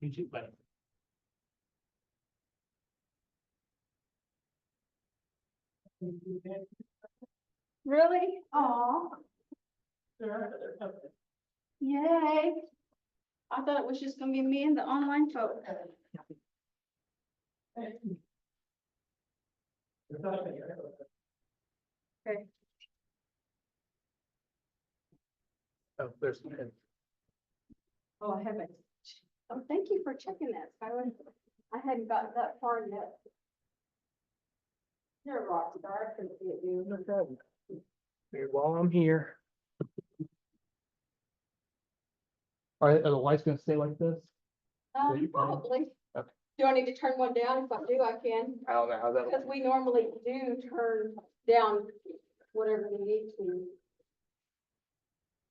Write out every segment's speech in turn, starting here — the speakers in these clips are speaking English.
You too, buddy. Really? Aw, yay. I thought it was just gonna be me and the online folk. Okay. Oh, there's. Oh, I haven't. Oh, thank you for checking that, Skylar. I hadn't gotten that far yet. You're a rock star, I couldn't get you. No problem. Here, while I'm here. Are the lights gonna stay like this? you plan? Probably. Okay. Do I need to turn one down? If I do, I can, I don't know how that. because we normally do turn down whatever we need to.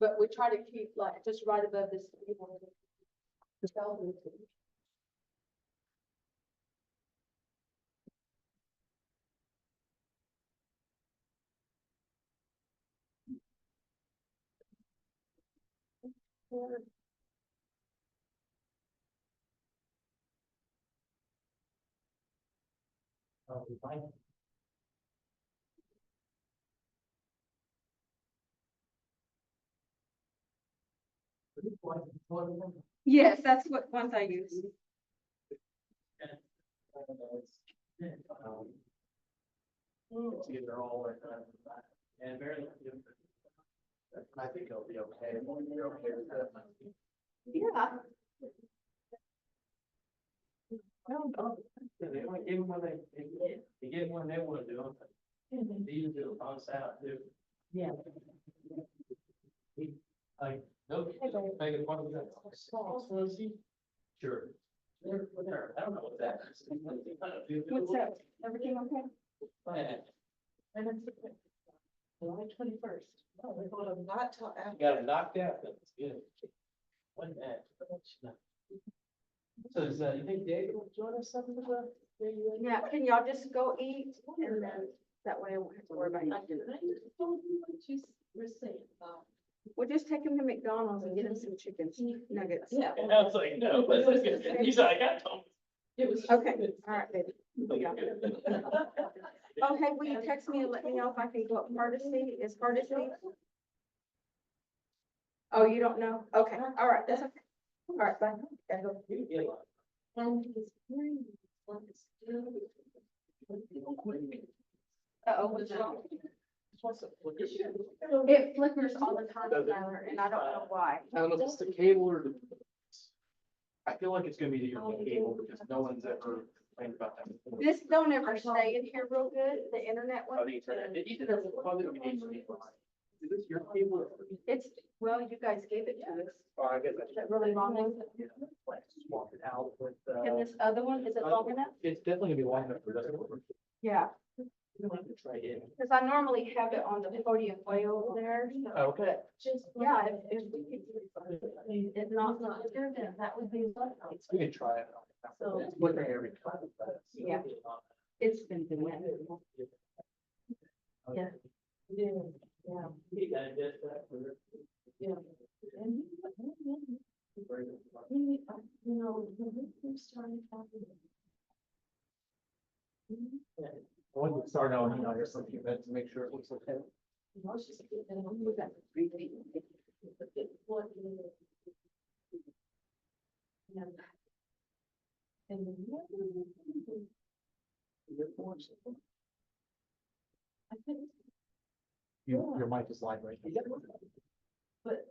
But we try to keep like just right above this. Yes, that's what ones I use. They're all like that. And very. I think it'll be okay. You're okay with that? Yeah. They only give them when they get when they want to do them. They usually do it on Saturday too. Yeah. Like, no, make it one of them. Sure. I don't know what that is. What's that? Everything okay? And it's July 21st. Oh, we got them not till after. got them knocked out, that's good. One match. So is, you think David will join us something with the? Yeah, can y'all just go eat and then that way I won't have to worry about eating. We'll just take him to McDonald's and get him some chicken nuggets. Yeah. And I was like, no, he's like, I told him. It was. Okay, all right, baby. Yeah. Oh, hey, will you text me and let me know if I can go up Hardesty? Is Hardesty? Oh, you don't know? Okay, all right, that's okay. All right, bye. Gotta go. And his brain was still. Uh-oh, what's wrong? It flickers all the time, Tyler, and I don't know why. I don't know if it's the cable or the. I feel like it's gonna be your cable because no one's ever complained about that. before. This don't ever stay in here real good, the internet Oh, one. the internet. It either doesn't probably be HDMI. Is this your cable? It's, well, you guys gave it to us. Oh, I guess I Is that really long enough? Swap it out with, And this other one, is it long enough? it's definitely gonna be long enough for this. Yeah, You don't have to try it. because I normally have it on the podium way over there. so- Okay. Yeah, if it's not here, then that would be. We can try it. So- It's flickering every time. but- Yeah. It's been doing it. Yeah. Yeah. You gotta get that for- Yeah. You know, we started talking. I want to start on, or something, but to make sure it looks okay. Your mic is live right now. But.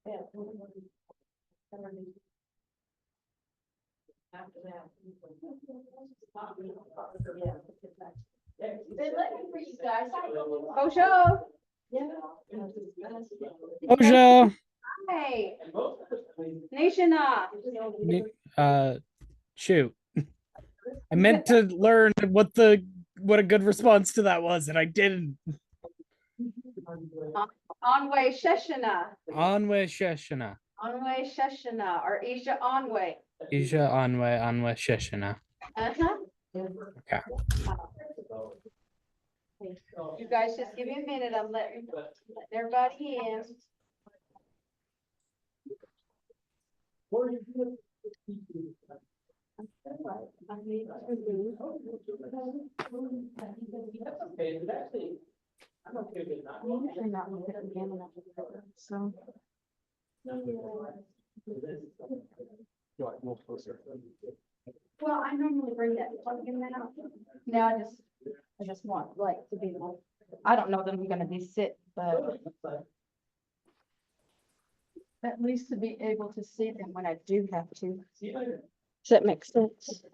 Yeah. After that. They're looking for you guys. Oh, show. Bonjour. Hey, Nation, Shoot. I meant to learn what a good response to that was, and I didn't. Onway Sheshana, Anwe Sheshana. Onway Sheshana, or Isha Onway. Isha Anwe Sheshana. Uh-huh. Okay. You guys just give me a minute, I'm letting everybody in. Okay, but actually, I'm okay with not. Usually not when it's again, and so. You want a little closer. Well, I normally bring that plug in now. Now I just want like to be able, I don't know that I'm gonna be sick, but at least to be able to see them when I do have to. See you later. Does that make sense?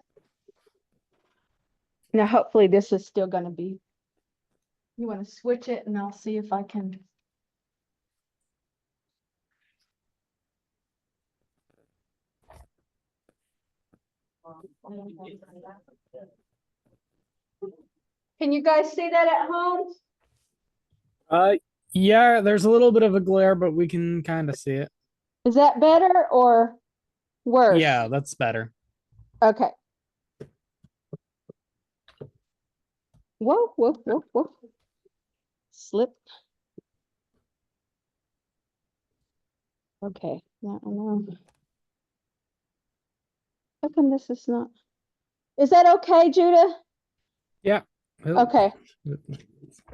Now, hopefully this is still gonna be. You wanna switch it and I'll see if I can. Can you guys see that at home? Yeah, there's a little bit of a glare, but we can kind of see it. Is that better or worse? Yeah, that's better. Okay. Whoa, whoa, whoa, whoa. Slip. Okay, now I know. How come this is not? Is that okay, Judah? Yeah. Okay.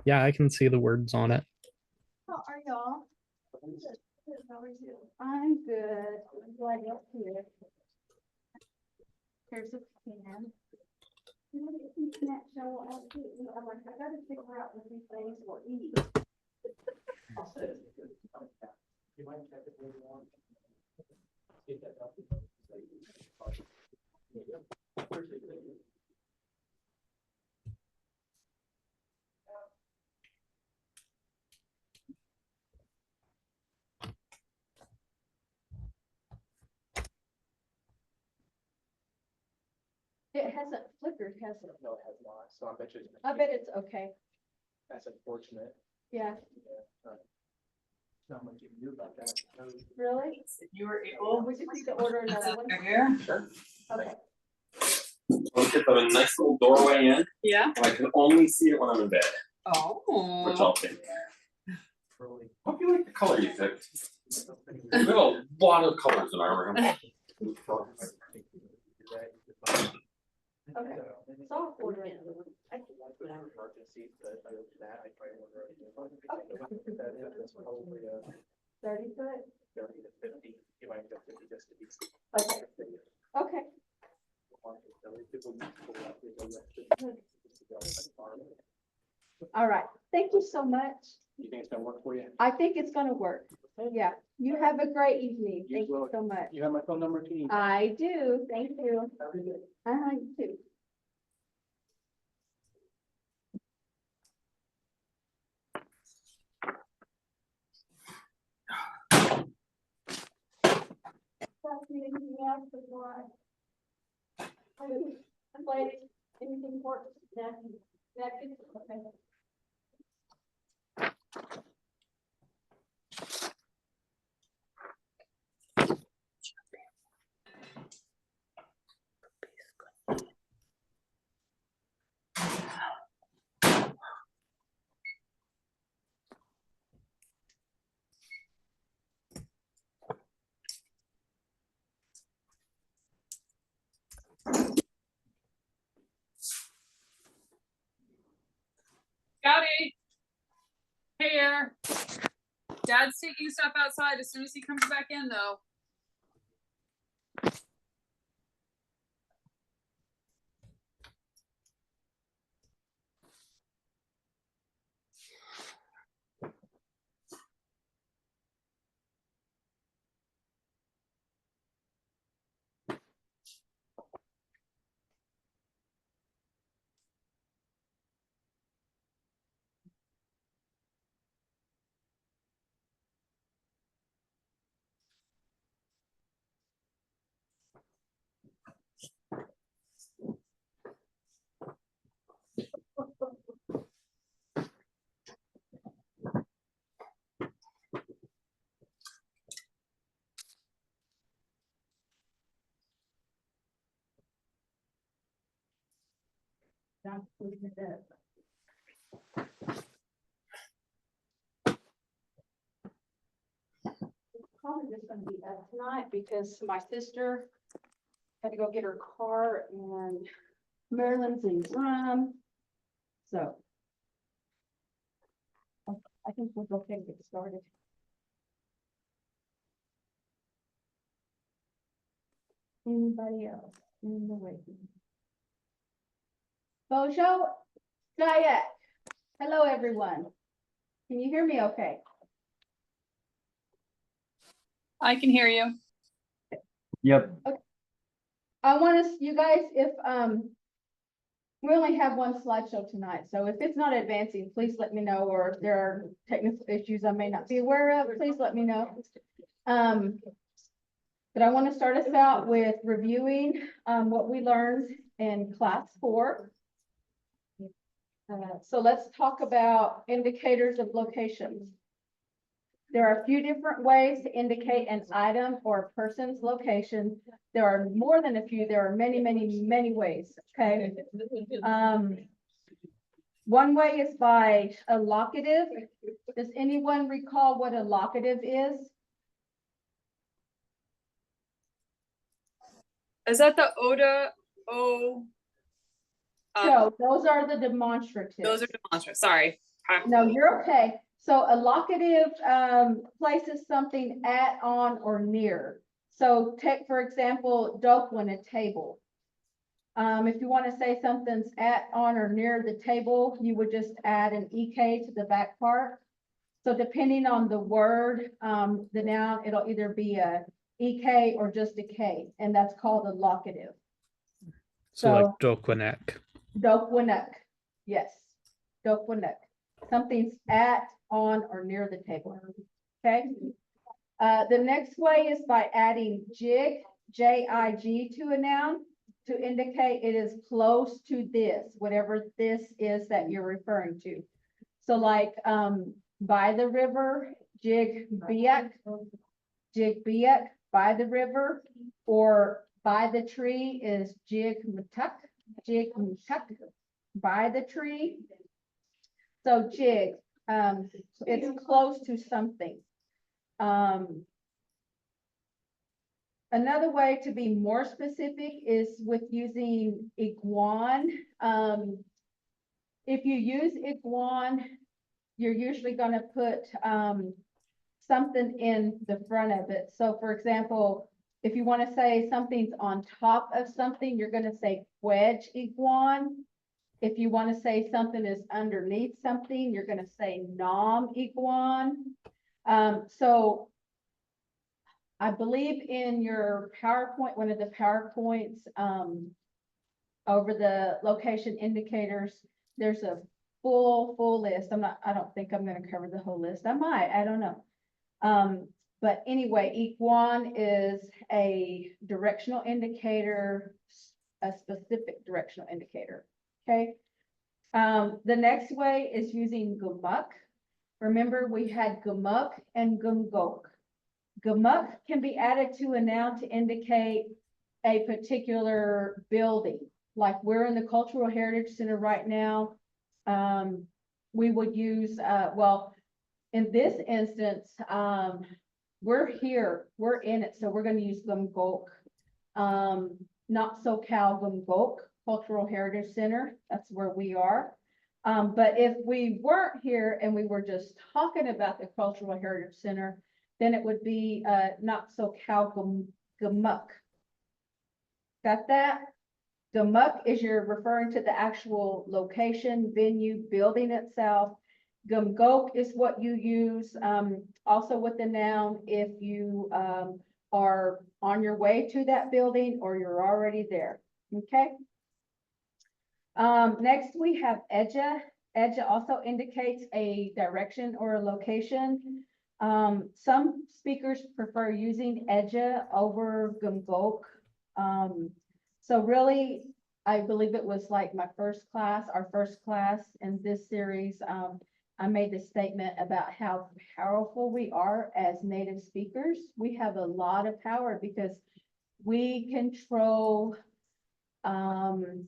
Yeah, I can see the words on it. How are y'all? How are you? I'm good. I'm glad you're here. Here's a pen. You know, if you can't show up, I'm like, I gotta figure out what these things will eat. I'll say it. You might check it later on. See if that helps. It hasn't flickered, has it? No, it has not, so I bet you. I bet it's okay. That's unfortunate. Yeah. Not much you can do about that. Really? You were able. We just need to order another one. Here? Sure. Okay. Look at the nice little doorway in. Yeah. I can only see it when I'm in bed, which I'll Oh. take. Really. Hope you like the color you picked. We have a lot of colors in our room. Okay. So I'll order it. Emergency, but other than that, I try to order it. That's probably 30 foot? 30 to 50. You might go 50 just to be. Okay. Okay. All right. Thank you so much. You think it's gonna work for you? I think it's gonna work. Yeah. You have a great evening. You Thank you will. so much. You have my phone number if you need. I do. Thank you. Very good. You too. Anything else before I'm lady, anything important? Napkins? Okay. Howdy. Here. Dad's taking stuff outside as soon as he comes back in, though. Probably is gonna be up tonight because my sister had to go get her car and Maryland's in Drum. So. I think we'll go ahead and get started. Anybody else in the waiting? Bojo, Diet. Hello, everyone. Can you hear me okay? I can hear you. Yep. I want us, you guys, if, we only have one slideshow tonight, so if it's not advancing, please let me know, or if there are technical issues I may not be aware of, please let me know. But I want to start us out with reviewing, what we learned in class 4. So let's talk about indicators of location. There are a few different ways to indicate an item or a person's location. There are more than a few. There are many, many, many ways, okay? One way is by a locative. Does anyone recall what a locative is? Is that the Oda O? So those are the demonstratives. Those are demonstrative. Sorry. No, you're okay. So a locative places something at, on, or near. So take, for example, dope when a table. If you want to say something's at, on, or near the table, you would just add an EK to the back part. So depending on the word, the noun, it'll either be a EK or just a K, and that's called a locative. So like Dokwanek. Dokwanek, yes, Dokwanek. Something's at, on, or near the table, okay? The next way is by adding jig, J-I-G, to a noun to indicate it is close to this, whatever this is that you're referring to. So like, by the river, jig biak, by the river, or by the tree is jig mutuk, by the tree. So jig, it's close to something. Another way to be more specific is with using iguan. If you use iguan, you're usually going to put something in the front of it. So for example, if you want to say something's on top of something, you're going to say wedge iguan. If you want to say something is underneath something, you're going to say nom iguan. So I believe in your PowerPoint, one of the PowerPoints over the location indicators, there's a full list. I don't think I'm going to cover the whole list. I might, I don't know. But anyway, iguan is a directional indicator, a specific directional indicator. Okay. The next way is using gumuk. Remember, we had gumuk and gumgok. Gumuk can be added to a noun to indicate a particular building. Like we're in the Cultural Heritage Center right now. We would use, well, in this instance, we're here, we're in it, so we're going to use gumgok. Not SoCal Gumgok Cultural Heritage Center. That's where we are. But if we weren't here and we were just talking about the Cultural Heritage Center, then it would be not SoCal Gumuk. Got that? Gumuk is you're referring to the actual location, venue, building itself. Gumgok is what you use also with the noun if you are on your way to that building or you're already there. Okay. Next we have edja. Edja also indicates a direction or a location. Some speakers prefer using edja over gumgok. So really, I believe it was like my first class, our first class in this series. I made the statement about how powerful we are as native speakers. We have a lot of power because we control the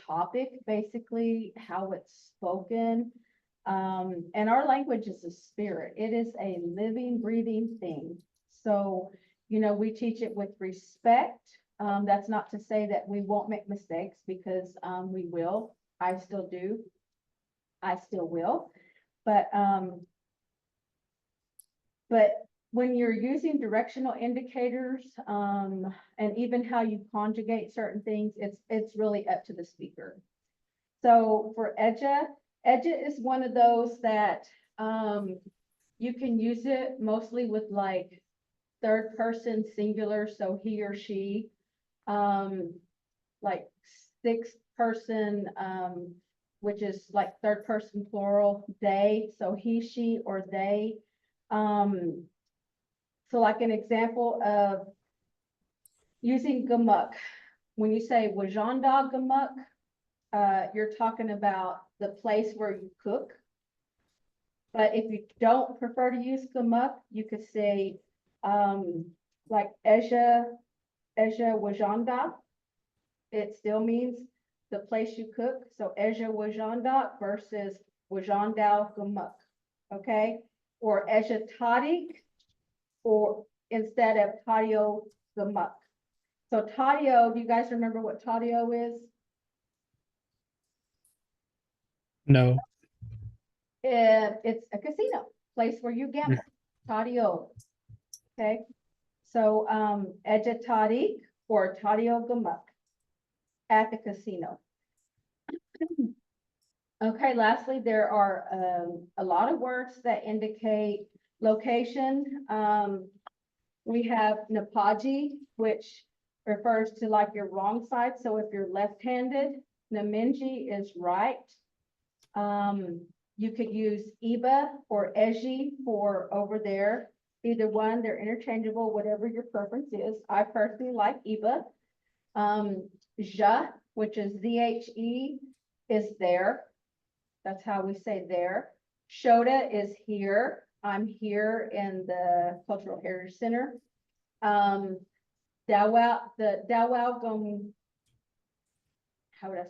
topic, basically how it's spoken. And our language is a spirit. It is a living, breathing thing. So, you know, we teach it with respect. That's not to say that we won't make mistakes, because we will. I still do. I still will. But when you're using directional indicators, and even how you conjugate certain things, it's really up to the speaker. So for EDGA is one of those that you can use it mostly with like third person singular, so he or she, like sixth person, which is like third person plural, they, so he, she, or they. So like an example of using gamuk, when you say wajanda gamuk, you're talking about the place where you cook. But if you don't prefer to use gamuk, you could say like Eja Wajanda. It still means the place you cook. So Eja Wajanda versus Wajandao gamuk. Okay? Or Eja Tadik, or instead of Tadio gamuk. So Tadio, do you guys remember what Tadio is? No. It's a casino, place where you gamble. Tadio. Okay. So Eja Tadik or Tadio gamuk at the casino. Okay, lastly, there are a lot of words that indicate location. We have Napaji, which refers to like your wrong side. So if you're left-handed, Naminji is right. You could use Iba or Eji for over there. Either one, they're interchangeable, whatever your preference is. I personally like Iba. Ja, which is Z-H-E, is there. That's how we say there. Shoda is here. I'm here in the Cultural Heritage Center. How would I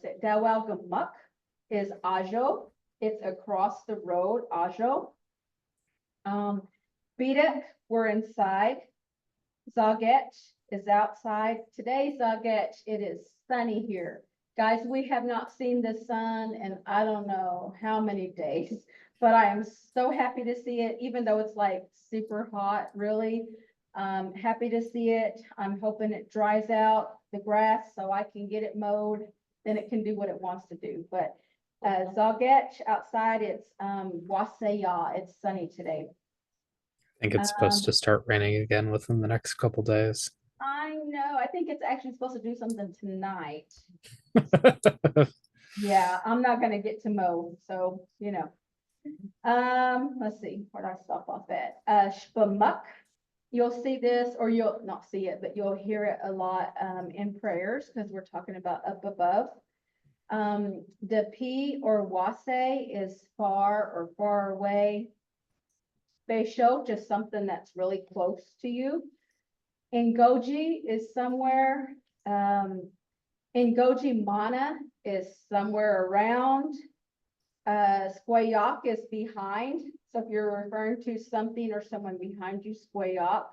say it? Dawao Gamuk is Ajo. It's across the road, Ajo. Bidak, we're inside. Zaget is outside. Today, Zaget, it is sunny here. Guys, we have not seen the sun in I don't know how many days, but I am so happy to see it, even though it's like super hot, really. Happy to see it. I'm hoping it dries out the grass so I can get it mowed, then it can do what it wants to do. But Zaget outside, it's Waseya. It's sunny today. I think it's supposed to start raining again within the next couple days. I know. I think it's actually supposed to do something tonight. Yeah, I'm not gonna get to mow, so you know. Let's see, where did I stop off at? Shpamuk. You'll see this, or you'll not see it, but you'll hear it a lot in prayers, because we're talking about up above. The P or Wase is far or far away. Beisho, just something that's really close to you. Ngoji is somewhere. Ngoji Mana is somewhere around. Squayak is behind. So if you're referring to something or someone behind you, Squayak.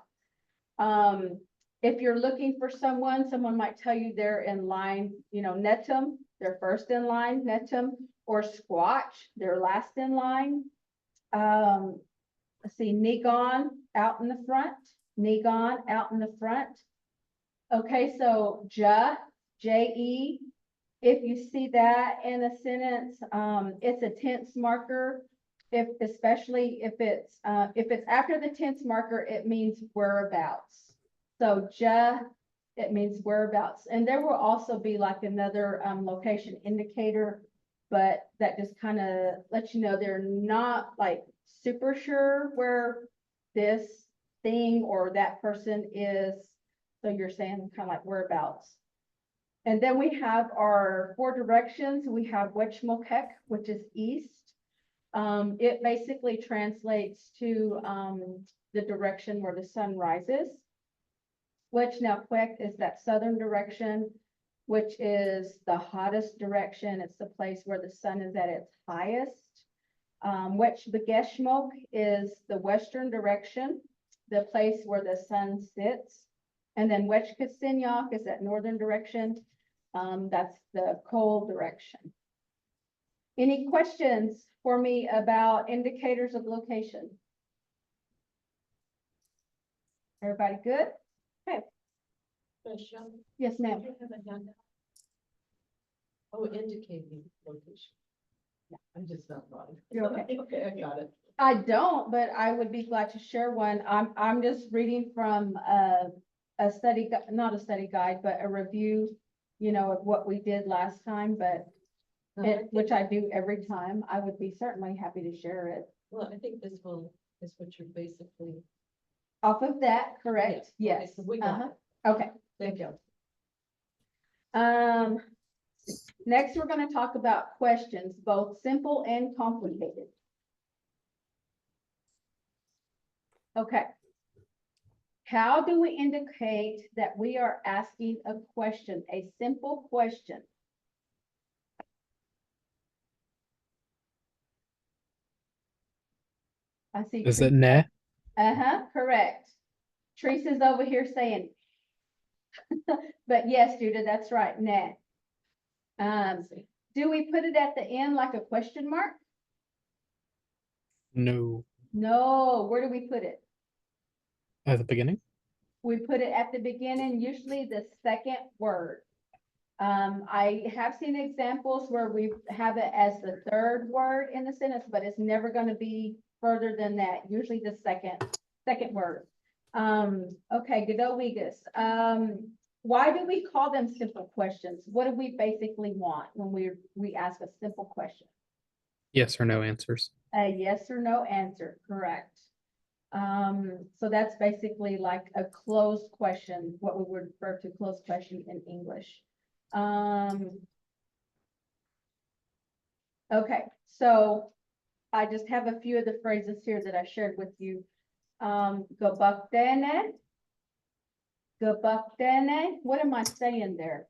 If you're looking for someone might tell you they're in line, you know, Netum, they're first in line, Netum, or Squatch, they're last in line. Let's see, Nigon out in the front. Nigon out in the front. Okay, so Ja, J-E. If you see that in a sentence, it's a tense marker. Especially if it's after the tense marker, it means whereabouts. So Ja, it means whereabouts. And there will also be like another location indicator, but that just kind of lets you know they're not like super sure where this thing or that person is. So you're saying kind of like whereabouts. And then we have our 4 directions. We have Wechmokek, which is east. It basically translates to the direction where the sun rises. Wechnakwek is that southern direction, which is the hottest direction. It's the place where the sun is at its highest. Wechbegeshmok is the western direction, the place where the sun sits. And then Wechkasinyak is that northern direction. That's the cold direction. Any questions for me about indicators of location? Everybody good? Question. Yes, ma'am. Do you have a handout? Oh, indicating location. Yeah, I'm just not bothered. You're okay. Okay, I got it. I don't, but I would be glad to share one. I'm just reading from a study, not a study guide, but a review, you know, of what we did last time, but which I do every time. I would be certainly happy to share it. Well, I think this one is what you're basically. Off of that, correct? Yes, Yes. okay, so we got Uh-huh. it. Okay. Thank you. Next, we're going to talk about questions, both simple and complicated. Okay. How do we indicate that we are asking a question, a simple question? I see. Is it ne? Correct. Teresa's over here saying, but yes, Judah, that's right, nah. Do we put it at the end like a question mark? No. No, where do we put it? At the beginning? We put it at the beginning, usually the second word. I have seen examples where we have it as the third word in the sentence, but it's never going to be further than that, usually the second word. Okay, Godowegas. Why do we call them simple questions? What do we basically want when we ask a simple question? Yes or no answers. A yes or no answer, correct. So that's basically like a closed question, what we would refer to closed question in English. Okay, so I just have a few of the phrases here that I shared with you. Gabaktene. Gabaktene. What am I saying there?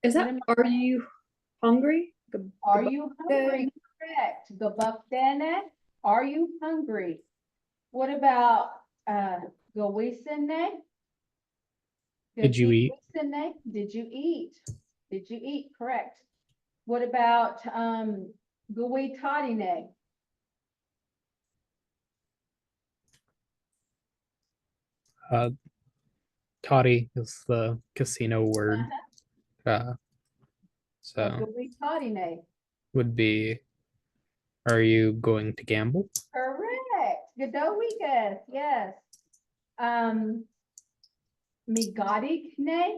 Is What that, am are you hungry? Are you hungry? Correct. Gabaktene. Are you hungry? What about gawisene? Did you eat? Gawisene? Did you eat? Did you eat? Correct. What about gawitadine? Toddy is the casino word. So Gawitadine. would be, are you going to gamble? Correct. Godowegas, yes. Migadikne.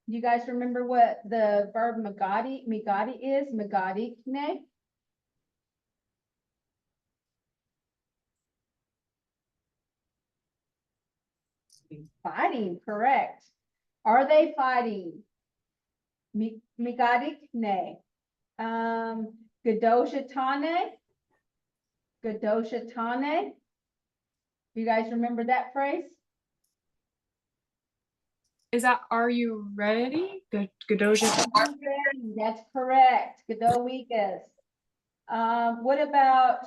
You guys remember what the verb migadi is? Migadikne. Fighting, correct. Are they fighting? Migadikne. Gadoshatane. Gadoshatane. You guys remember that phrase? Is that, are you ready? Godozha. That's correct. Godowegas. What about,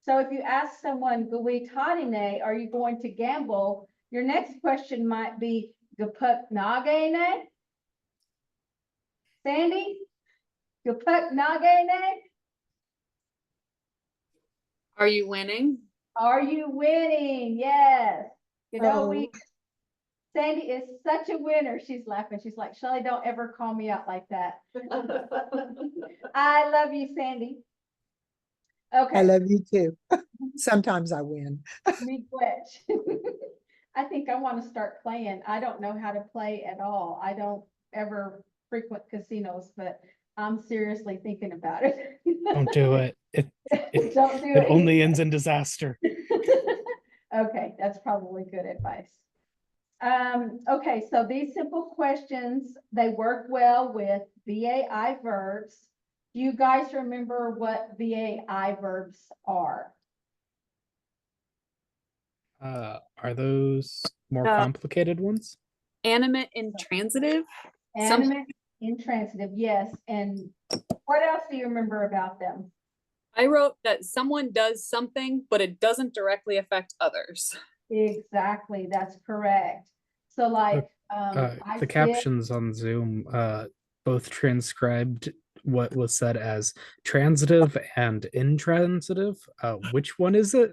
so if you ask someone, Gawitadine, are you going to gamble? Your next question might be, Gapuknagene? Sandy? Gapuknagene? Are you winning? Are you winning? Yes. Godowegas. Sandy is such a winner. She's laughing. She's like, Shelly, don't ever call me out like that. I love you, Sandy. Okay. I love you too. Sometimes I win. Me glitch. I think I want to start playing. I don't know how to play at all. I don't ever frequent casinos, but I'm seriously thinking about it. Don't do it. Don't do It only ends in disaster. Okay, that's probably good advice. Okay, so these simple questions, they work well with VAI verbs. Do you guys remember what VAI verbs are? Are those more complicated ones? Animate intransitive? Animate, intransitive, yes. And what else do you remember about them? I wrote that someone does something, but it doesn't directly affect others. Exactly, that's correct. So like, I The did, captions on Zoom both transcribed what was said as transitive and intransitive. Which one is it?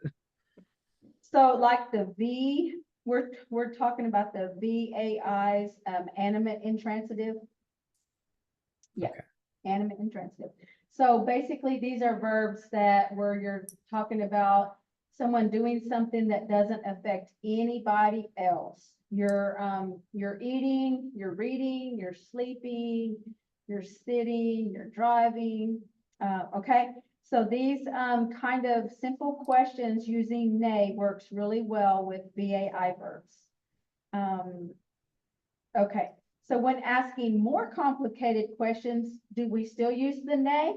so like the V, we're talking about the VAIs, animate intransitive. Yeah, Okay. animate intransitive. So basically, these are verbs that where you're talking about someone doing something that doesn't affect anybody else. You're eating, you're reading, you're sleeping, you're sitting, you're driving. Okay, so these kind of simple questions using nay works really well with VAI verbs. Okay, so when asking more complicated questions, do we still use the nay?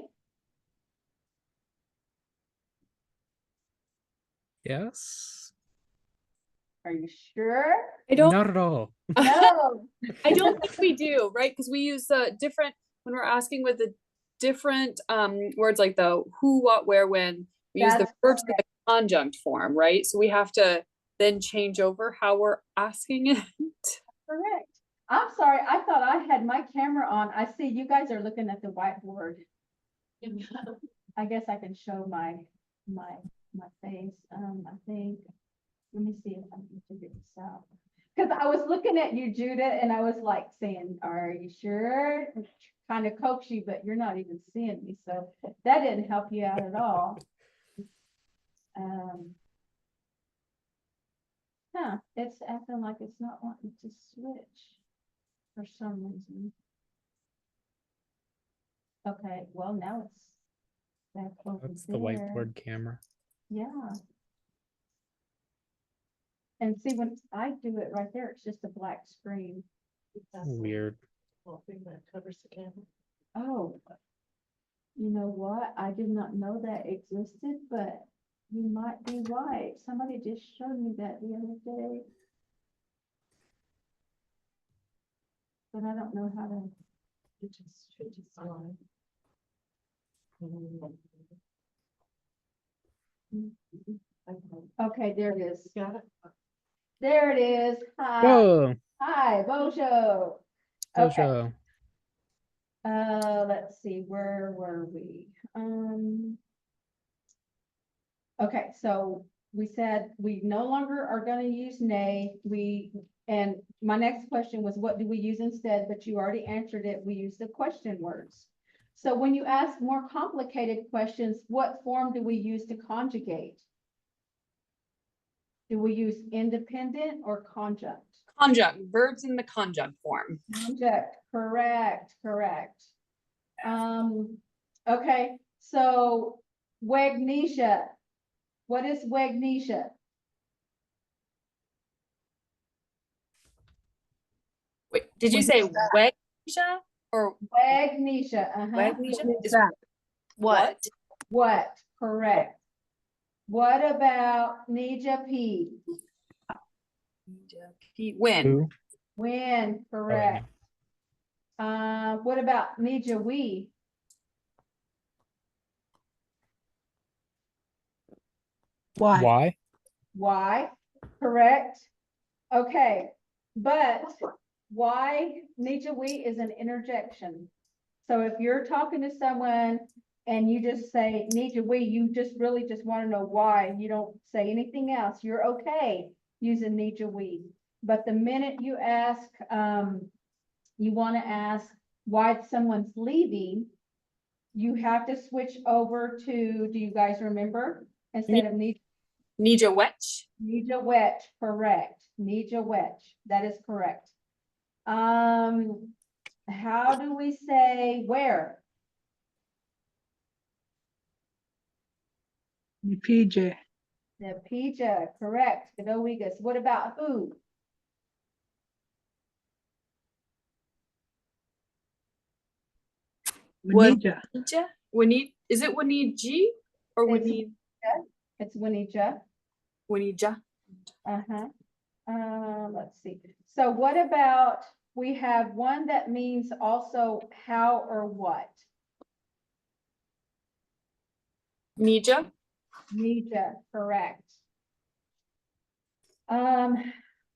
Yes. Are you sure? I don't Not at all. No. I don't think we do, right? Because we use different when we're asking with the different words like the who, what, where, when. We use the That's verbs in the conjunct form, right? So we have to then change over how we're asking it. Correct. I'm sorry, I thought I had my camera on. I see you guys are looking at the whiteboard. I guess I can show my face. I think, let me see if I can figure this out. Because I was looking at you, Judah, and I was like saying, are you sure? Kind of coax you, but you're not even seeing me. So that didn't help you out at all. It's acting like it's not wanting to switch for some reason. Okay, well, now it's back over That's the there. whiteboard camera. Yeah. And see, when I do it right there, it's just a black screen. Weird. Thing that covers the camera. Oh, you know what? I did not know that existed, but you might be right. Somebody just showed me that the other day. But I don't know how to. It just slide. Okay, there it is. Got it? There it is. Hi. Whoa. Hi, Bojo. Okay. Jojo. Let's see, where were we? Okay, so we said we no longer are gonna use nay. And my next question was, what do we use instead? But you already answered it. We use the question words. So when you ask more complicated questions, what form do we use to conjugate? Do we use independent or conjunct? Conjunct, verbs in the conjunct form. Conjunct, correct. Okay, so Wagnesia. What is Wagnesia? Wait, did you say Wagnesia or Wagnesia, Wagnesia? Is what? What, correct. What about Nija P? When? Who? When, correct. What about Nija We? Why? Why, correct. Okay, but why Nija We is an interjection. So if you're talking to someone and you just say Nija We, you just really just want to know why. You don't say anything else. You're okay using Nija We. But the minute you ask, you want to ask why someone's leaving, you have to switch over to, do you guys remember? Instead of Nija Wetch. Nija Wetch, correct. Nija Wetch, that is correct. How do we say where? PJ. The PJ, correct. Godowigas. What about who? Wanija. Winnie, is it Winnie or It's Winnie? It's Winija. Winija. Let's see. So what about, we have one that means also how or what. Nija. Nija, correct.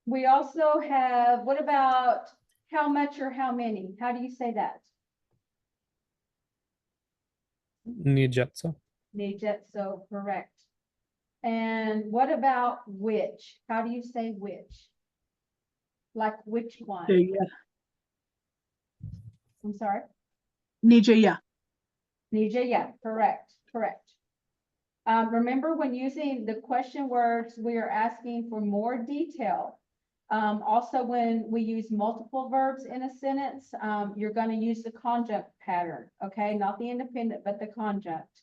We also have, what about how much or how many? How do you say that? Nijetsu. Nijetsu, correct. And what about which? How do you say which? Like which one? Yeah. I'm sorry. Nija, yeah. Nija, yeah, correct, correct. Remember when using the question words, we are asking for more detail. Also, when we use multiple verbs in a sentence, you're going to use the conjunct pattern, okay? Not the independent, but the conjunct.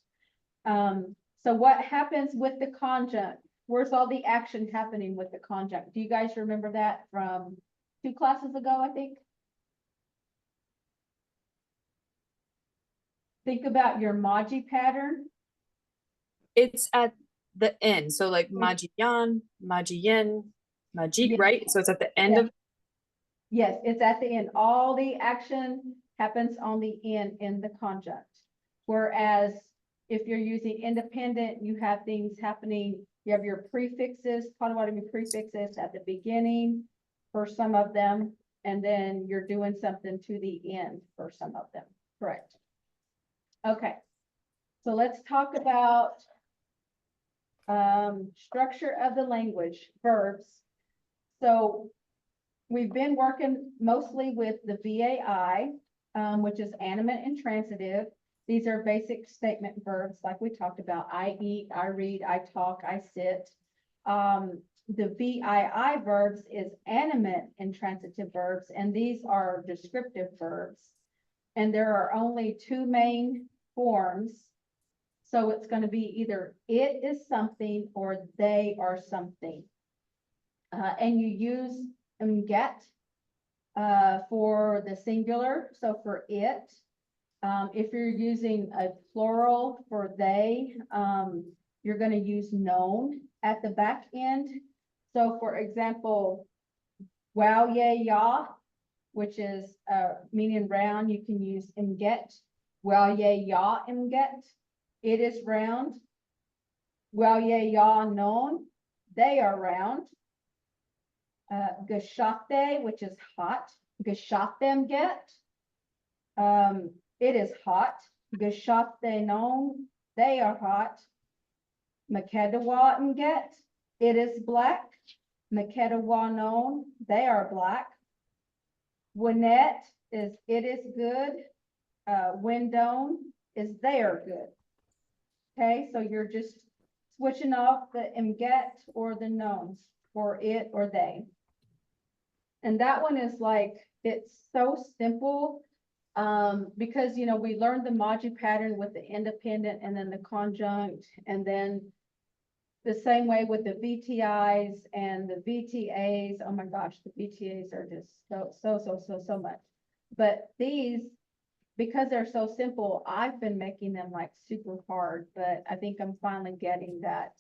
So what happens with the conjunct? Where's all the action happening with the conjunct? Do you guys remember that from 2 classes ago, I think? Think about your Maji pattern. It's at the end. So like Majiyan, Majiyin, Majit, Yeah. right? So it's at the end Yeah. of Yes, it's at the end. All the action happens on the end in the conjunct. Whereas if you're using independent, you have things happening. You have your prefixes, Potawatomi prefixes at the beginning for some of them, and then you're doing something to the end for some of them. Correct. Okay. So let's talk about structure of the language, verbs. So we've been working mostly with the VAI, which is animate and transitive. These are basic statement verbs like we talked about. I eat, I read, I talk, I sit. The VII verbs is animate and transitive verbs, and these are descriptive verbs. And there are only 2 main forms. So it's going to be either it is something or they are something. And you use get for the singular. So for it, if you're using a plural for they, you're going to use known at the back end. So for example, wow, yay, ya, which is meaning round, you can use get. Wow, yay, ya, get. It is round. Well, yeah, yaw, known. They are round. Gashate, which is hot. Gashatem get. It is hot. Gashate known. They are hot. Makedawa get. It is black. Makedawa known. They are black. Winnette is it is good. Windone is they are good. Okay, so you're just switching off the get or the knowns for it or they. And that one is like, it's so simple because, you know, we learned the Maji pattern with the independent and then the conjunct, and then the same way with the VTIs and the VTAs. Oh my gosh, the VTAs are just so much. But these, because they're so simple, I've been making them like super hard, but I think I'm finally getting that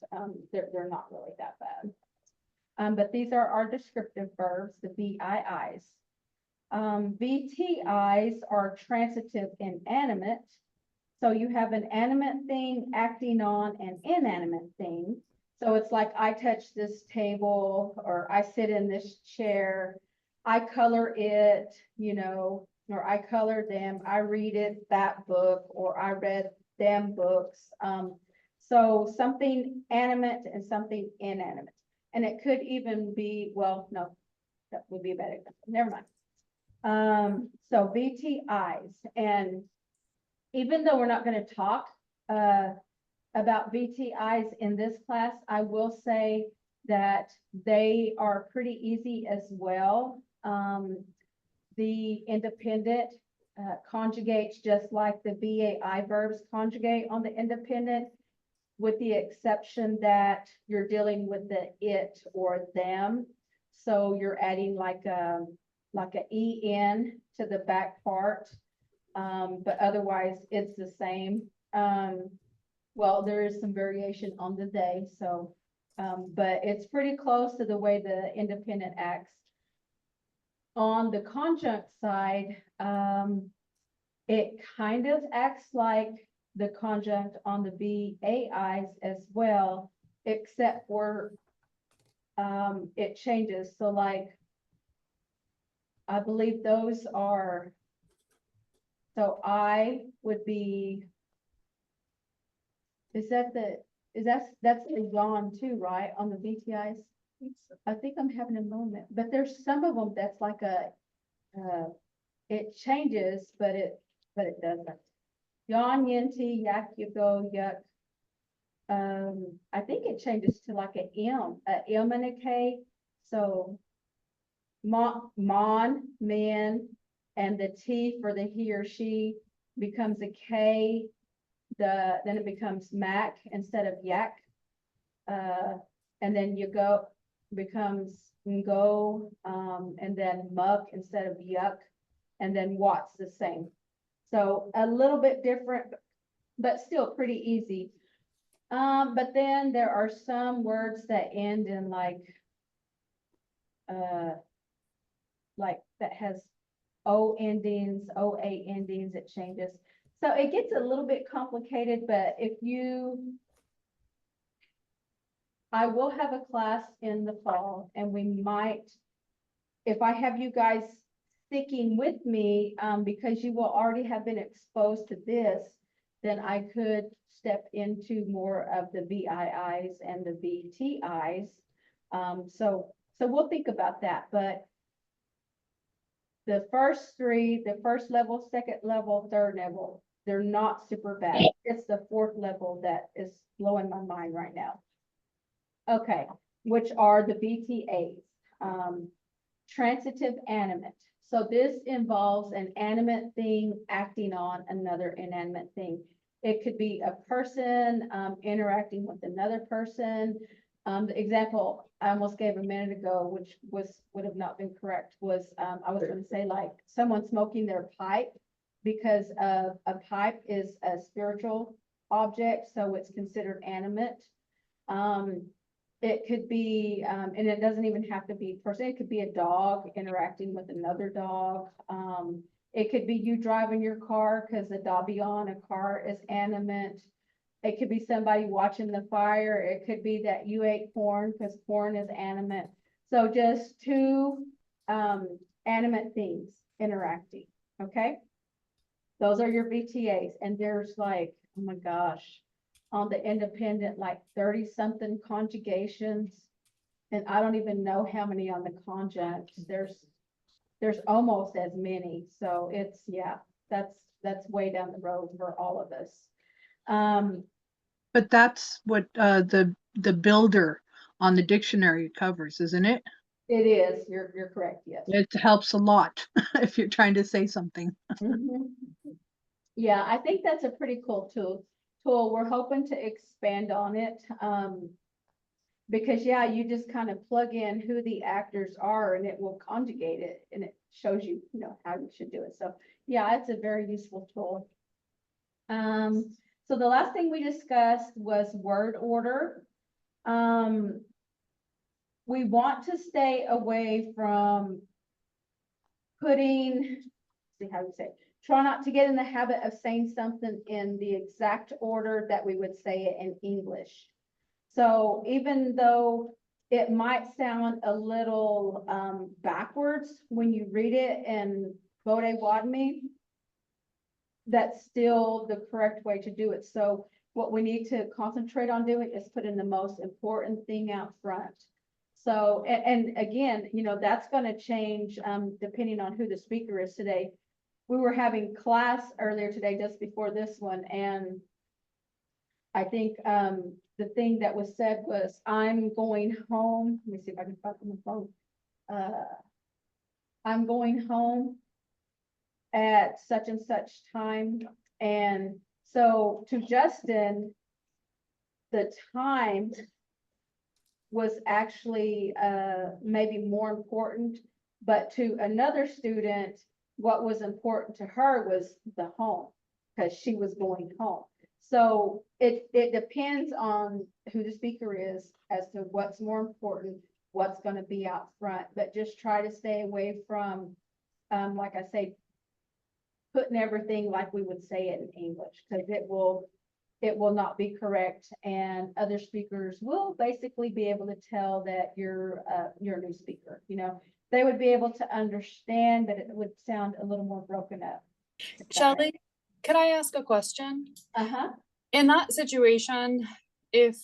they're not really that bad. But these are our descriptive verbs, the VIIs. VTIs are transitive and animate. So you have an animate thing acting on an inanimate thing. So it's like I touch this table, or I sit in this chair, I color it, you know, or I color them, I read it, that book, or I read them books. So something animate and something inanimate. And it could even be, well, no, that would be a bad example. Never mind. So VTIs, and even though we're not going to talk about VTIs in this class, I will say that they are pretty easy as well. The independent conjugates just like the VAI verbs conjugate on the independent, with the exception that you're dealing with the it or them. So you're adding like a EN to the back part. But otherwise it's the same. Well, there is some variation on the they, so, but it's pretty close to the way the independent acts. On the conjunct side, it kind of acts like the conjunct on the BAIs as well, except for it changes. So like, I believe those are, so I would be, that's the yawn too, right, on the BTIs? I think I'm having a moment, but there's some of them that's like it changes, but it doesn't. Yawn, yinti, yak, yugo, yuck. I think it changes to like a M and a K. So mon, man, and the T for the he or she becomes a K. Then it becomes mac instead of yak. And then you go becomes go, and then muck instead of yuck, and then what's the same. So a little bit different, but still pretty easy. But then there are some words that end in like that has O endings, OA endings, it changes. So it gets a little bit complicated, but I will have a class in the fall, and we might, if I have you guys sticking with me, because you will already have been exposed to this, then I could step into more of the BIIs and the BTIs. So we'll think about that, but the first three, the first level, second level, third level, they're not super bad. It's the fourth level that is blowing my mind right now. Okay, which are the BTAs, transitive animate. So this involves an animate thing acting on another inanimate thing. It could be a person interacting with another person. The example I almost gave a minute ago, which would have not been correct, was I was going to say like someone smoking their pipe, because a pipe is a spiritual object, so it's considered animate. It could be, and it doesn't even have to be a person. It could be a dog interacting with another dog. It could be you driving your car, because the dabion, a car, is animate. It could be somebody watching the fire. It could be that you ate corn, because corn is animate. So just two animate things interacting, okay? Those are your BTAs, and there's like, oh my gosh, on the independent, like 30-something conjugations. And I don't even know how many on the conjunct. There's almost as many. So it's, yeah, that's way down the road for all of us. But that's what the builder on the dictionary covers, isn't it? It is, you're correct, yes. It helps a lot if you're trying to say something. Mhm. Yeah, I think that's a pretty cool tool. We're hoping to expand on it. Because yeah, you just kind of plug in who the actors are and it will conjugate it, and it shows you, how you should do it. So yeah, it's a very useful tool. So the last thing we discussed was word order. We want to stay away from try not to get in the habit of saying something in the exact order that we would say it in English. So even though it might sound a little backwards when you read it in Potawatomi, that's still the correct way to do it. So what we need to concentrate on doing is putting the most important thing out front. So, and again, that's going to change depending on who the speaker is today. We were having class earlier today, just before this one, and I think the thing that was said was, I'm going home. Let me see if I can find it on the phone. I'm going home at such and such time. And so to Justin, the time was actually maybe more important, but to another student, what was important to her was the home, because she was going home. So it depends on who the speaker is as to what's more important, what's going to be out front, but just try to stay away from, like I say, putting everything like we would say it in English, because it will not be correct, and other speakers will basically be able to tell that you're a new speaker, you know. They would be able to understand, but it would sound a little more broken up. Shelly, could I ask a question? Uh-huh. In that situation, if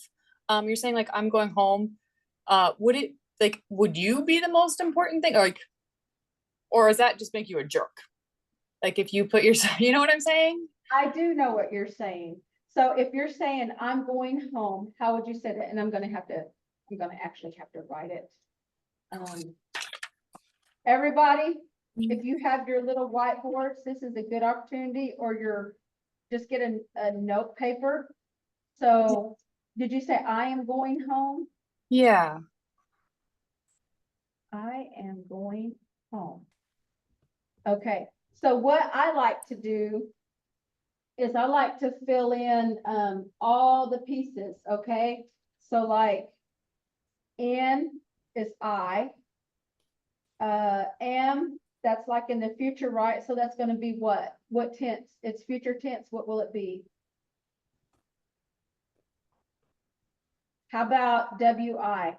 you're saying like I'm going home, would you be the most important thing? Or does that just make you a jerk? Like if you put yourself, you know what I'm saying? I do know what you're saying. So if you're saying I'm going home, how would you say that? And I'm gonna actually have to write it. Everybody, if you have your little whiteboards, this is a good opportunity, or just get a note paper. So did you say I am going home? Yeah. I am going home. Okay, so what I like to do is I like to fill in all the pieces, okay? So like in is I. Am, that's like in the future, right? So that's gonna be what? What tense? It's future tense. What will it be? How about WI?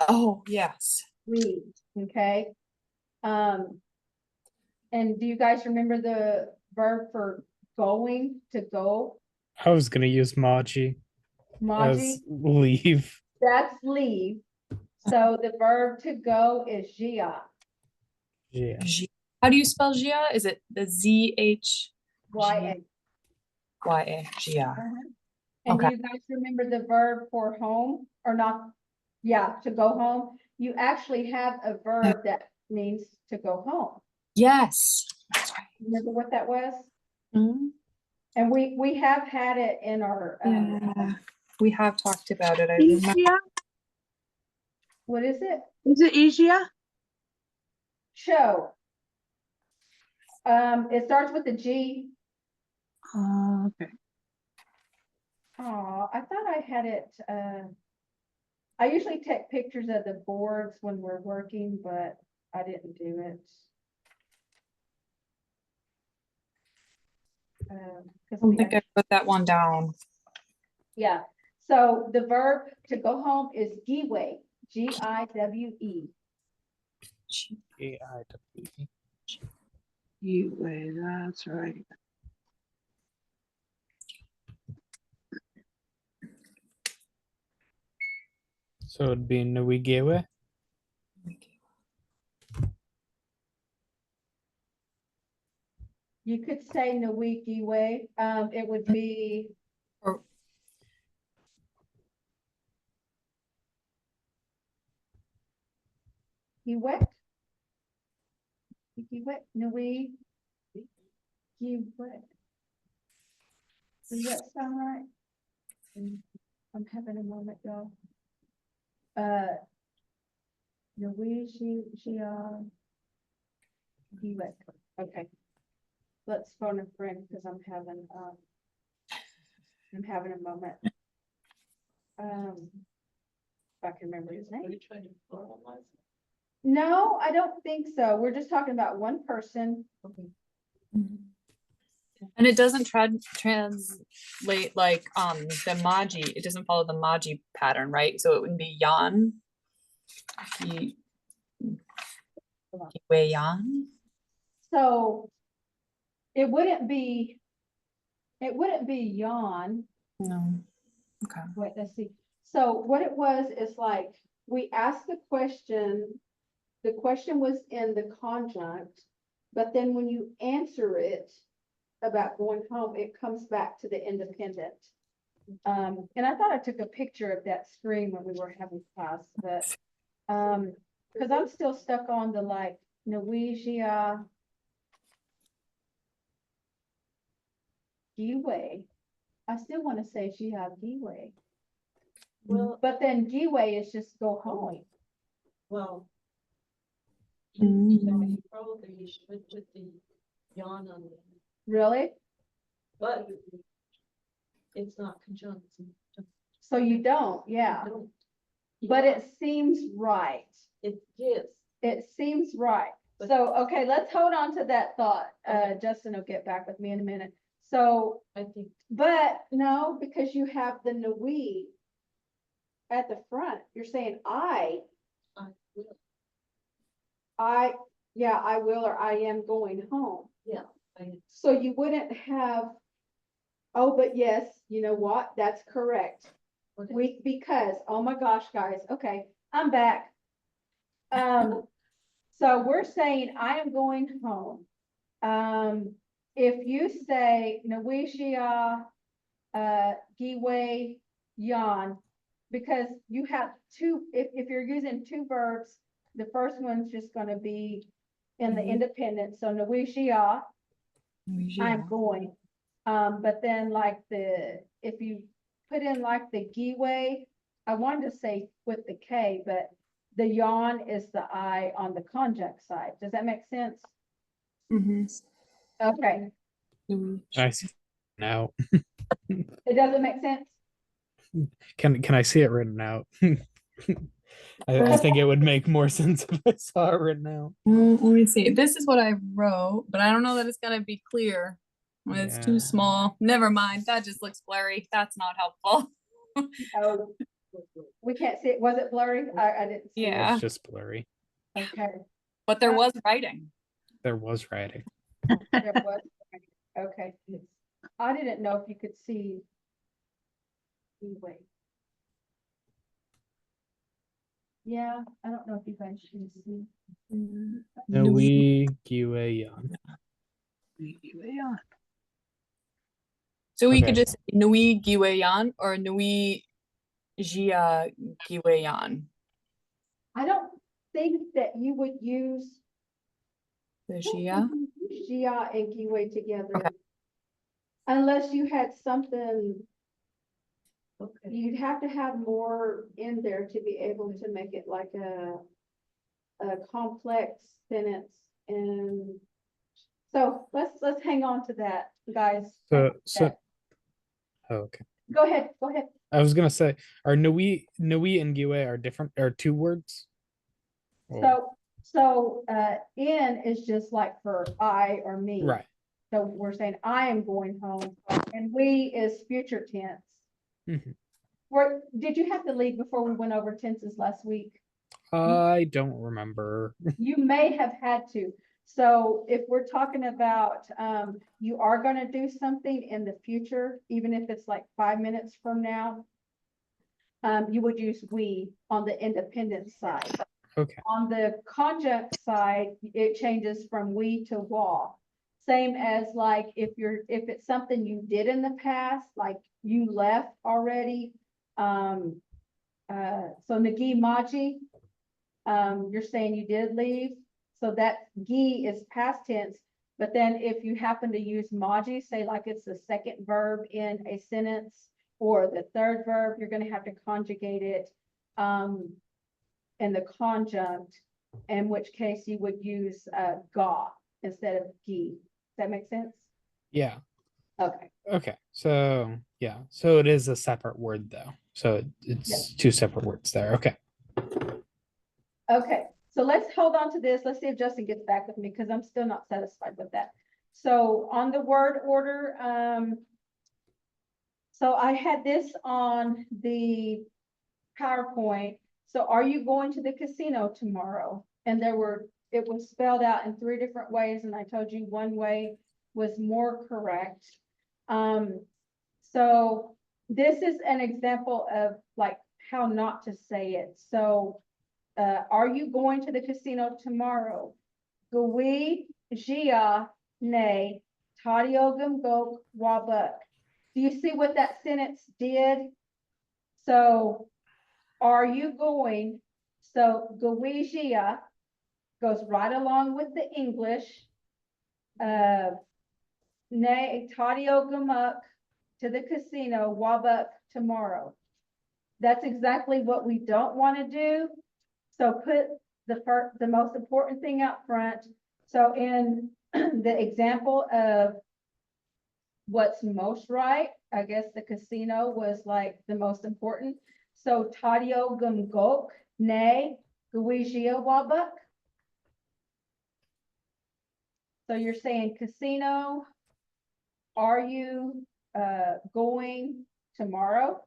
Oh, yes. We, okay? And do you guys remember the verb for going, to go? I was gonna use Maji Maji, as leave. that's leave. So the verb to go is Gia. Yeah. How do you spell Gia? Is it the Z-H? Y-A. Y-A, Gia. And do Okay. you guys remember the verb for home or not? Yeah, to go home. You actually have a verb that means to go home. Yes. Remember what that was? Mhm. And we have had it in our, Yeah, we have talked about it. I remember. Easier? what is it? Is it easier? Show. It starts with a G. Okay. Oh, I thought I had it, I usually take pictures of the boards when we're working, but I didn't do it. I 'Cause don't we think I put that one down. Yeah, so the verb to go home is giwe, Giwe. G-I-W-E. Anyway, that's right. So it'd be Nuigewe. You could say Nawikiwe, it would be. Or- Giwet. Giwet, Nui. Giwet. Does that sound right? I'm having a moment, y'all. Nui, Giwet. Okay. Let's phone a friend because I'm having a moment. If I can remember his name. Are you trying to formalize it? No, I don't think so. We're just talking about one person. Okay. And it doesn't translate like the Maji. It doesn't follow the Maji pattern, right? So it would be Yan. Wei Yan. So it wouldn't be yawn. No. Okay. Wait, let's see. So what it was is like, we asked the question was in the conjunct, but then when you answer it about going home, it comes back to the independent. And I thought I took a picture of that screen when we were having class, but, because I'm still stuck on the like, Norwegia. Giwe. I still want to say Gia Giwe. Well, But then Giwe is just go home. well. Mm. You probably should put the yawn on there, Really? but it's not conjunct. So you don't, yeah. Don't. But Yeah, it seems right. it is. It seems right. So, okay, let's hold on to that thought. Justin will get back with me in a minute. So, I think, but no, because you have the Nui at the front. You're saying I will, yeah, I will, or I am going home. I, So you wouldn't have, oh, but yes, you know what? That's correct. Because, oh my gosh, guys, okay, I'm back. So we're saying I am going home. If you say Nawishia, Giwe, Yan, because you have two, if you're using two verbs, the first one's just gonna be in the independent, so Nawishia, I'm going. But then like if you put in like the Giwe, I wanted to say with the K, but the yawn is the I on the conjunct side. Does that make sense? Okay, I see now. it doesn't make sense? Can I see it written out? I think it would make more sense if I saw it written out. Let me see. This is what I wrote, but I don't know that it's gonna be clear. When it's Yeah. too small. Never mind. That just looks blurry. That's not helpful. Oh, we can't see it. Was it blurry? I didn't see Yeah. It's just blurry. it. Okay, But there was writing. There was writing. there was, okay. I didn't know if you could see. Anyway. Yeah, I don't know if you guys can see. Nui Giwe Yan. Yeah. So we Okay. could just say Nui Giweyan or Nui Jia Giweyan. I don't think that you would use The Jia. Xia and Kiwi together. Okay. Unless you had something, okay. you'd have to have more in there to be able to make it like a complex sentence. And so let's hang on to that, guys. So oh, okay. Go ahead, go ahead. I was gonna say, are Nui and Giwe are different, are two words? Or- So in is just like for I or me. right. So we're saying I am going home, and we is future tense. Mhm. Did you have to leave before we went over tenses last week? I don't remember. You may have had to. So if we're talking about, you are gonna do something in the future, even if it's like 5 minutes from now, you would use we on the independent side. Okay. On the conjunct side, it changes from we to wa. Same as like if it's something you did in the past, like you left already. So Nagi Maji, you're saying you did leave. So that gi is past tense. But then if you happen to use Maji, say like it's the second verb in a sentence or the third verb, you're gonna have to conjugate it in the conjunct, in which case you would use ga instead of gi. Does that make sense? Yeah. Okay. Okay. So yeah. So it is a separate word though. So it's two separate words there. Okay. Okay, so let's hold on to this. Let's see if Justin gets back with me because I'm still not satisfied with that. So on the word order, so I had this on the PowerPoint. So are you going to the casino tomorrow? And it was spelled out in 3 different ways, and I told you one way was more correct. So this is an example of like how not to say it. So are you going to the casino tomorrow? Gui Jia Ne Tadiogum Gok Wabuk. Do you see what that sentence did? So are you going? So Gui Jia goes right along with the English. Ne Tadiogumuk to the casino, Wabuk tomorrow. That's exactly what we don't want to do. So put the most important thing out front. So in the example of what's most right, I guess the casino was like the most important. So Tadio Gumgok Ne Guijia Wabuk. So you're saying casino, are you going tomorrow?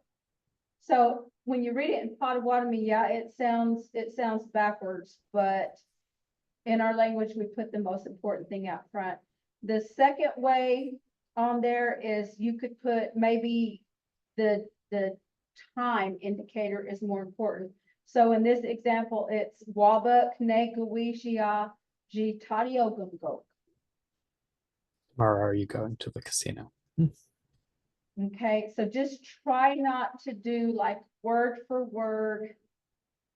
So when you read it in Potawatomi, yeah, it sounds backwards, but in our language, we put the most important thing out front. The second way on there is you could put maybe the time indicator is more important. So in this example, it's Wabuk Negawishia Jitadiogungo. Or are you going to the casino? Okay, so just try not to do like word for word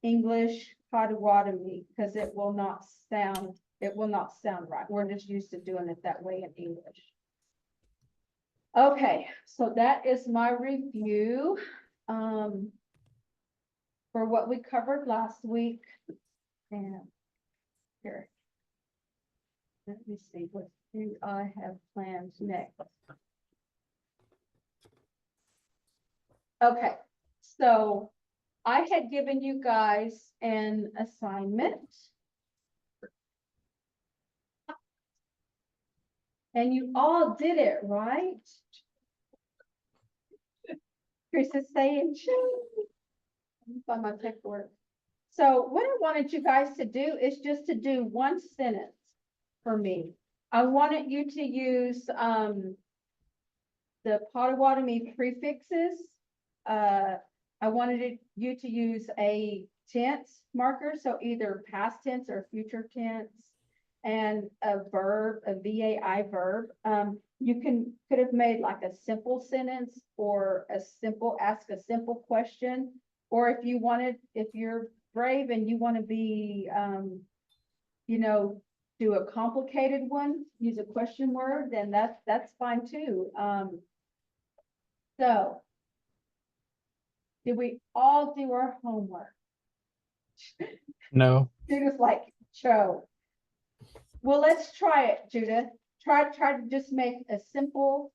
English Potawatomi, because it will not sound right. We're just used to doing it that way in English. Okay, so that is my review for what we covered last week. And here, let me see, what do I have planned next? Okay, so I had given you guys an assignment. And you all did it, right? Chris is saying, find my paperwork. So what I wanted you guys to do is just to do one sentence for me. I wanted you to use the Potawatomi prefixes. I wanted you to use a tense marker, so either past tense or future tense, and a verb, a VAI verb. You could have made like a simple sentence or ask a simple question, or if you're brave and you want to be, do a complicated one, use a question word, then that's fine too. So did we all do our homework? No. Judith's like, Joe. Well, let's try it, Judith. Try to just make a simple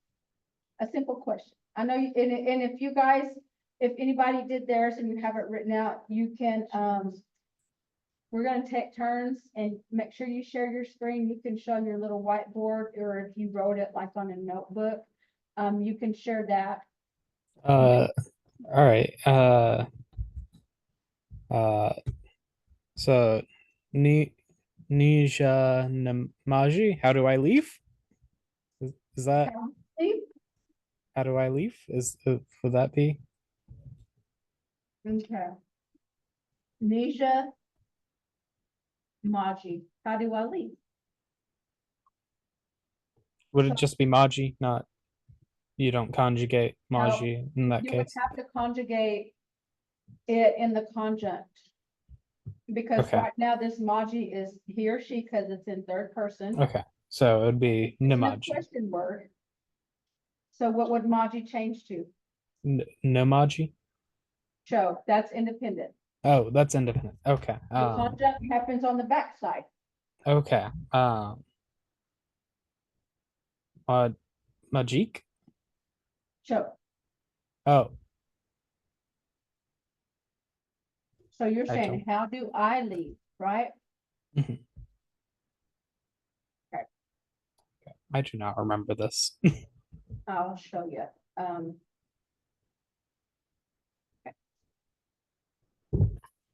question. I know you, and if anybody did theirs and you have it written out, you can, we're gonna take turns and make sure you share your screen. You can show on your little whiteboard, or if you wrote it like on a notebook, you can share that. All right. So Nisha Namaji, how do I leave? Is that how do I leave? Would that be? Okay. Nisha Maji, how do I leave? Would it just be Maji, not you don't conjugate Maji in that You would case? have to conjugate it in the conjunct. Because Okay. right now this Maji is he or she because it's in third person. Okay. So it would be It's in a Namaji. question word. So what would Maji change to? Namaji? Show, that's independent. Oh, that's independent. Okay. The conjunct happens on the backside. Okay. Majik? Show. Oh, So you're I saying, how do I leave, right? Mhm. Okay. I do not remember this. I'll show you. Okay.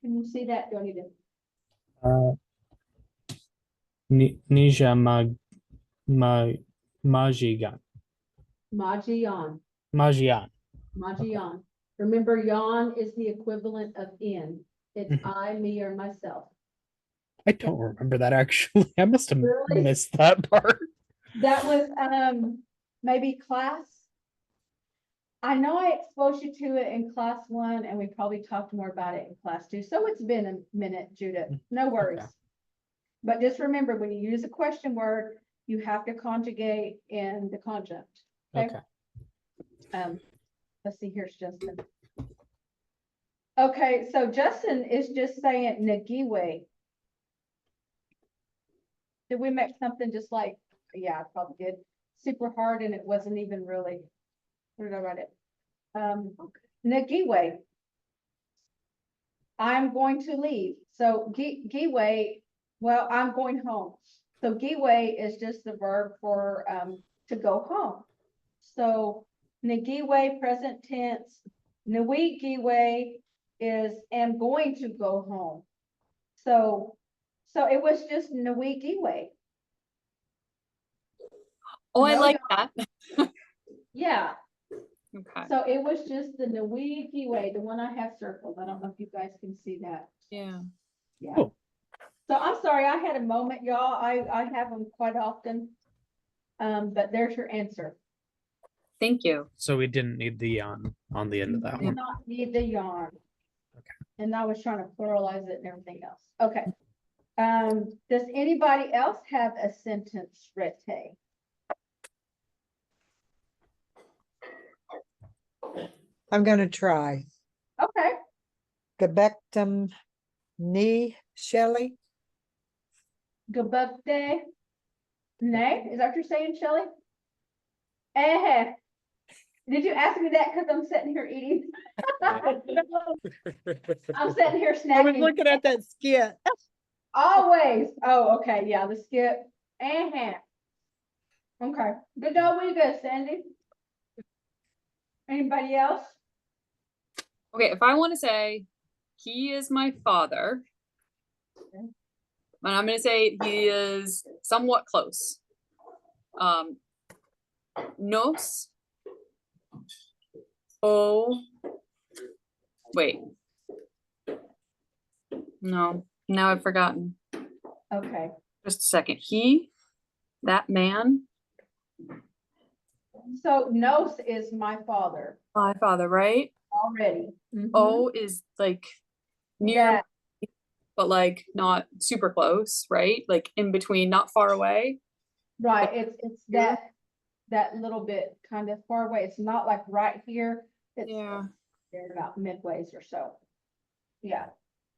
Can you see that? Do I need to? Nija Majigan. Majian. Majian. Majian. Remember, yan is the equivalent of in. It's Mhm. I, me, or myself. I don't remember that actually. I must have Really? missed that part. That was maybe class. I know I exposed you to it in class 1, and we probably talked more about it in class 2. So it's been a minute, Judith. No worries. Okay. But just remember, when you use a question word, you have to conjugate in the conjunct. Okay. Let's see, here's Justin. Okay, so Justin is just saying Nagiwe. Did we make something just like, yeah, I probably did, super hard, and it wasn't even really, where did I write it? Nagiwe. I'm going to leave. So Giwe, well, I'm going home. So giwe is just the verb for, to go home. So nagiwe, present tense, nawi giwe is am going to go home. So it was just nawi giwe. Oh, I No, like that. Yeah, Okay. so it was just the nawi giwe, the one I have circled. I don't know if you guys can see that. Yeah. Yeah. Cool. So I'm sorry, I had a moment, y'all. I have them quite often. But there's your answer. Thank you. So we didn't need the on the end of that Do one. not need the yarn. Okay. And I was trying to pluralize it and everything else. Okay. Does anybody else have a sentence, Rete? I'm gonna try. Okay. Gebektum ni Shelly. Gabukde. Nay, is that what you're saying, Shelly? Eh. Did you ask me that because I'm sitting here eating? I'm sitting here snacking. at that skit. Always. Oh, okay. Yeah, the skip. Okay. Good job. We good, Sandy. Anybody else? Okay, if I want to say he is my father, Okay. and I'm going to say he is somewhat close. Nos. Oh. Wait. No, now I've forgotten. Okay. Just a second. He, that man, So Nos is my father my father, right? already. Mhm. O is like near, That, but like not super close, right? Like in between, not far away. right. It's that little bit kind of far away. It's not like right here. It's Yeah. there about midways or so. Yeah.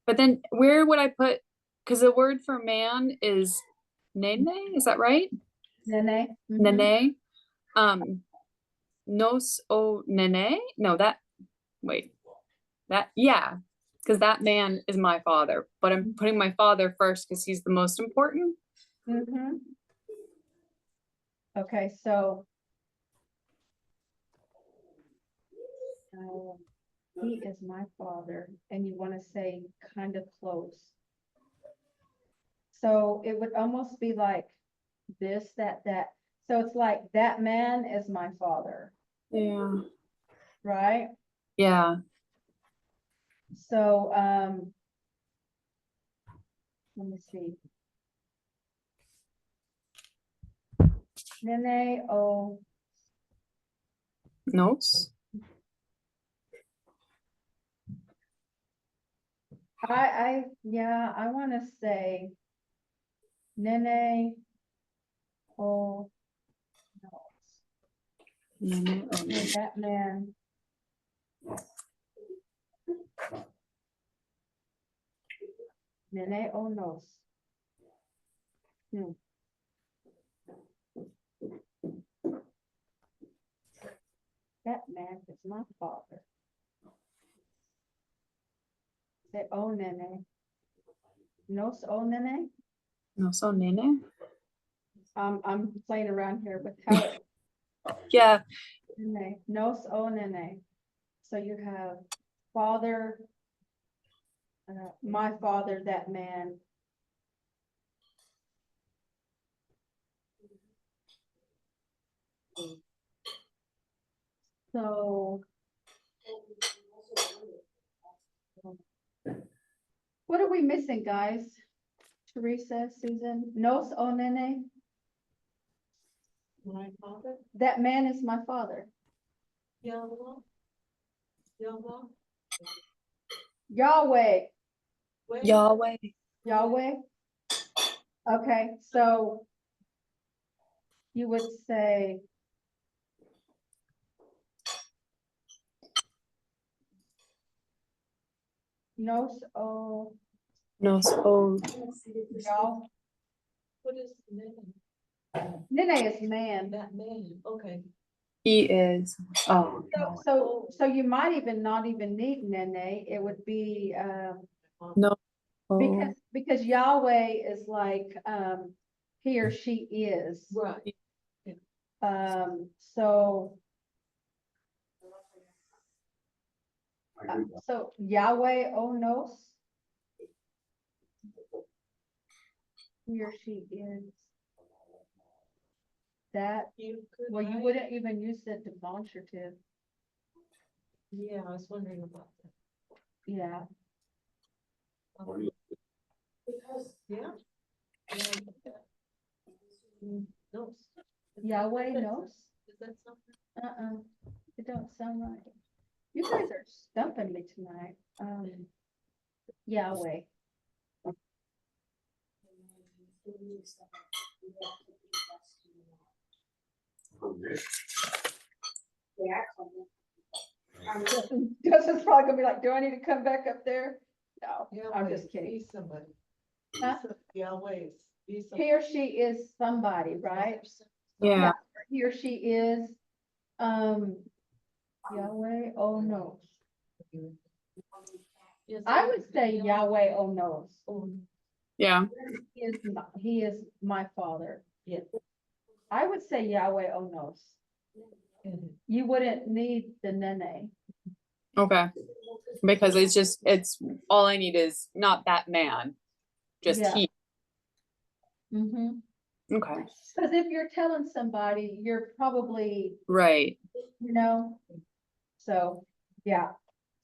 But then where would I put, because the word for man is nene, is that right? Nene. Mhm. Nene. Nos o nene? No, yeah, because that man is my father, but I'm putting my father first because he's the most important. Mhm. Okay, so he is my father, and you want to say kind of close. So it would almost be like this, that. So it's like that man is my father, Yeah. right? Yeah. So, let me see. Nene o Nos. yeah, I want to say Nene o Nene o no, that man. Nene o nos. That man is my father. Say o nene. Nos o nene. Nos o nene. I'm playing around here with how it. Yeah. Nene. Nos o nene. So you have father, my father, that man. So. What are we missing, guys? Teresa, Susan, Nos o nene? My father, That man is my father. Yahweh, Yahweh, Yahweh, Yahweh. Yahweh. Okay, so you would say Nos o Nos o. Yah. What is the name? Nene is man. That man, okay. He is. Oh. So you might even not even need Nene. It would be No. Oh. because Yahweh is like he or she is. Right. So, so Yahweh Onos. He or she is. That, You could. well, you write- wouldn't even use the demonstrative, Yeah, I was wondering about that. yeah. Yeah. No. Yahweh knows? Is that something? It don't sound right. You guys are stumping me tonight. Yahweh. Justin's probably gonna be like, do I need to come back up there? No, I'm just kidding. Be somebody. Huh? Yahweh. Be somebody. He or she is somebody, right? Yeah. He or she is, Yahweh, oh no. Yes, I would say Yahweh, oh no. Yeah. He is my father. Yeah. I would say Yahweh, oh no. Mhm. You wouldn't need the nene. Okay. Because it's all I need is not that man, just Yeah. he. Mm-hmm. Okay. Because if you're telling somebody, you're probably, Right. you know, so, yeah,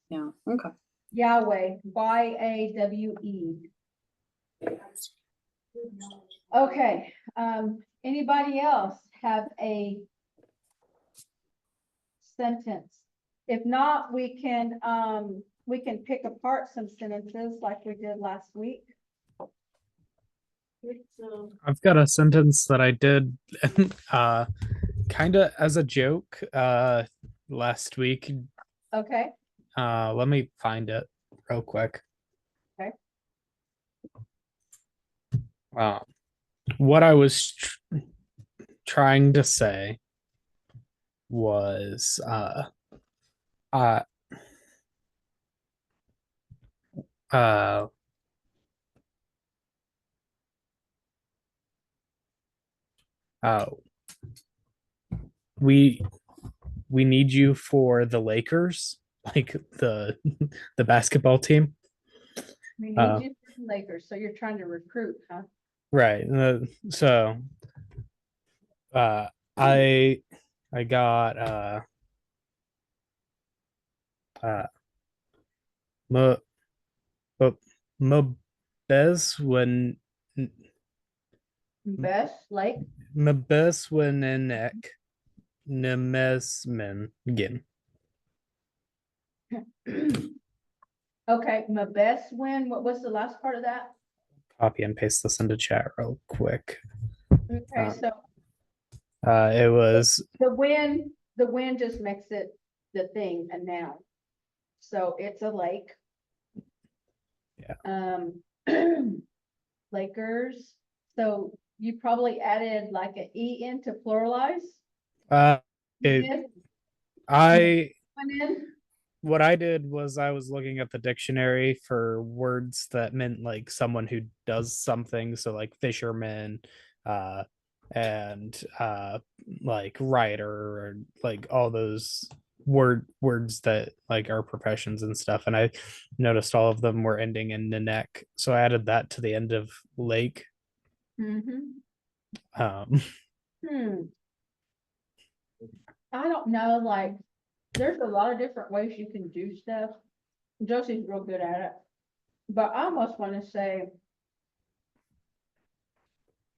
Yeah. Okay. Yahweh, Yawe. Okay, anybody else have a sentence? If not, we can pick apart some sentences like we did last week. I've got a sentence that I did kind of as a joke last week. Okay, Let me find it real quick. Okay. What I was trying to say was uh uh uh we we need you for the Lakers, like the basketball team. we need Uh, you for the Lakers, so you're trying to recruit, huh? Right. So I got uh mo mo bez when Best, like, Mabes Winenek Nemesmin again. okay, my best win, what's the last part of that? Copy and paste this into chat real quick. Okay, so It was the wind just makes it the thing, a noun. So it's a lake. Yeah. Lakers, so you probably added like an E in to pluralize? it, Did? I Went in? what I did was I was looking at the dictionary for words that meant like someone who does something, so like fisherman, and like writer, or like all those words that like are professions and stuff. And I noticed all of them were ending in neck, so I added that to the end of lake. Mm-hmm. Um, I don't know, like, there's a lot of different ways you can do stuff. Josie's real good at it. But I almost want to say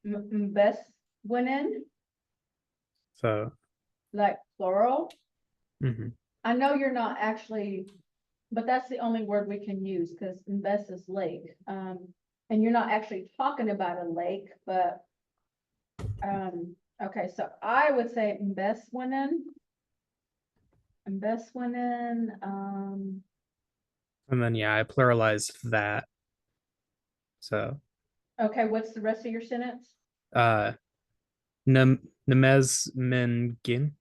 best went in, so like plural. mhm. I know you're not actually, but that's the only word we can use because invest is lake. And you're not actually talking about a lake, but okay, so I would say invest went in. Invest went in, And then yeah, I pluralized that. So okay, what's the rest of your sentence? Nemesmengin.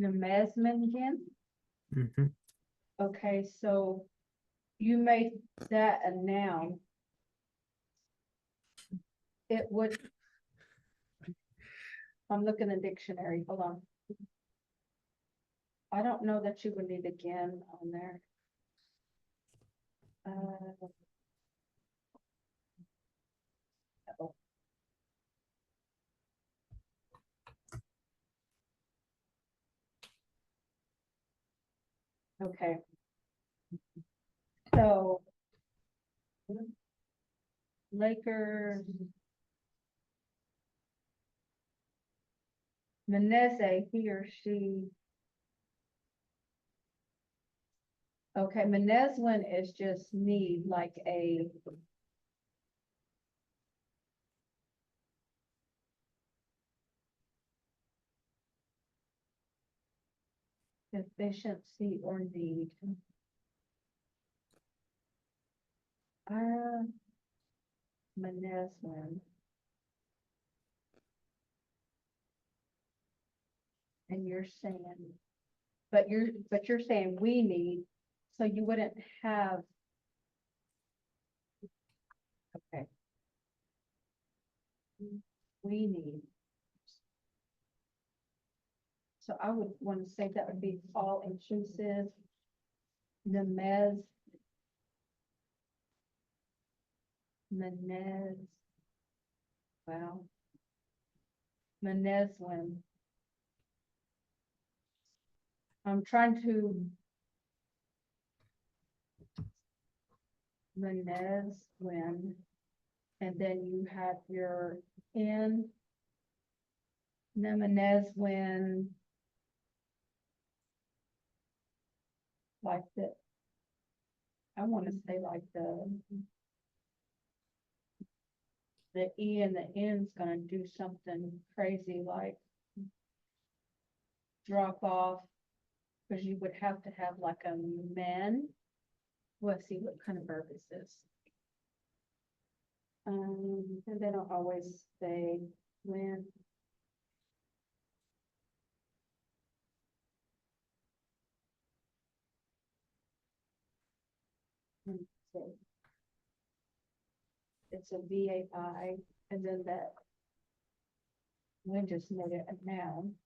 Nemesmingen. Mm-hmm. Okay, so you made that a noun. it would. I'm looking in dictionary, hold on. I don't know that you would need again on there. Oh. Okay. So. Lakers. Menezes, he or she. Okay, Menezwin is just need like a. Deficiency or need. Menezwin. And you're saying, but you're saying we need, so you wouldn't have. Okay. We need. So I would want to say that would be all inclusive. Menez. Wow. Menezwin. I'm trying to. Menezwin. And then you have your in. Menezwin. Like the. I want to say like the E and the N's gonna do something crazy like drop off, because you would have to have like a men. Let's see what kind of verb is this. And they don't always say when. Let's see. It's a VAI, and then that. We just made it a noun.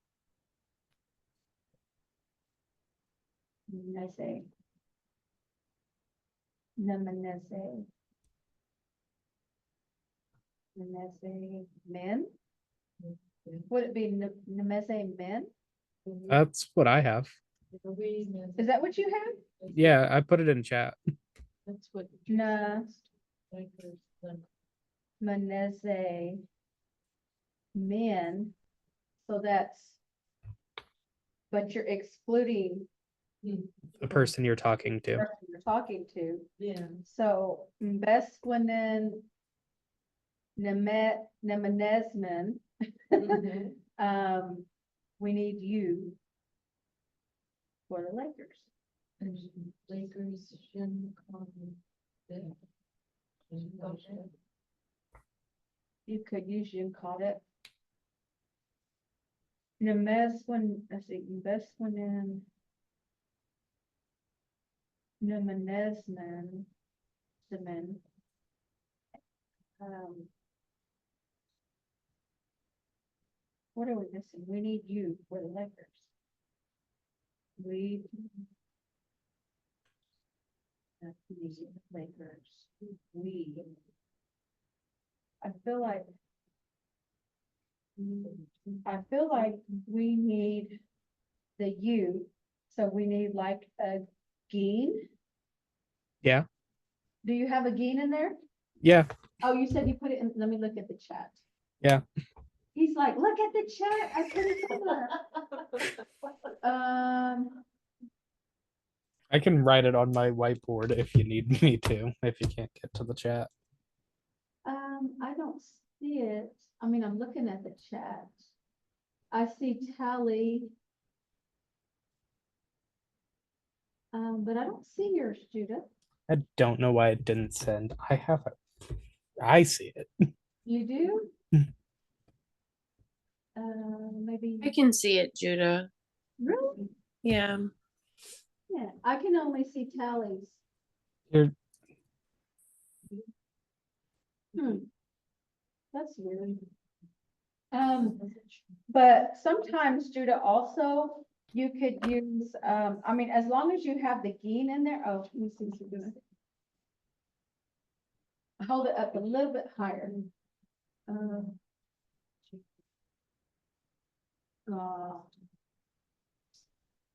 Meneze. Meneze. Meneze men. Would it be Nemeze men? That's what I have. Is that what you have? Yeah, I put it in chat. That's what. No. Lakers, Meneze men. So that's. But you're excluding The person you're talking the to. person you're talking to. Yeah. So Mbesquinen Nemenezman. We need you for the Lakers. Lakers, Shin, You could use you call it. Nemeswin, let's see, Mbesquinen Nemenezman. What are we missing? We need you for the Lakers. We. Need Lakers. We. I feel like. We need the you, so we need like a geen. Yeah. Do you have a geen in there? Yeah. Oh, you said you put it in, let me look at the chat. Yeah. He's like, look at the chat, I put it somewhere. I can write it on my whiteboard if you need me to, if you can't get to the chat. I don't see it. I mean, I'm looking at the chat. I see tally. But I don't see yours, Judith. I don't know why it didn't send. I have it. I see it. You do? Maybe. I can see it, Judah. Really? Yeah. Yeah, I can only see tallies. Here, That's weird. But sometimes, Judah, also, you could use, I mean, as long as you have the geen in there, oh, let me see what you're doing. Hold it up a little bit higher. Um,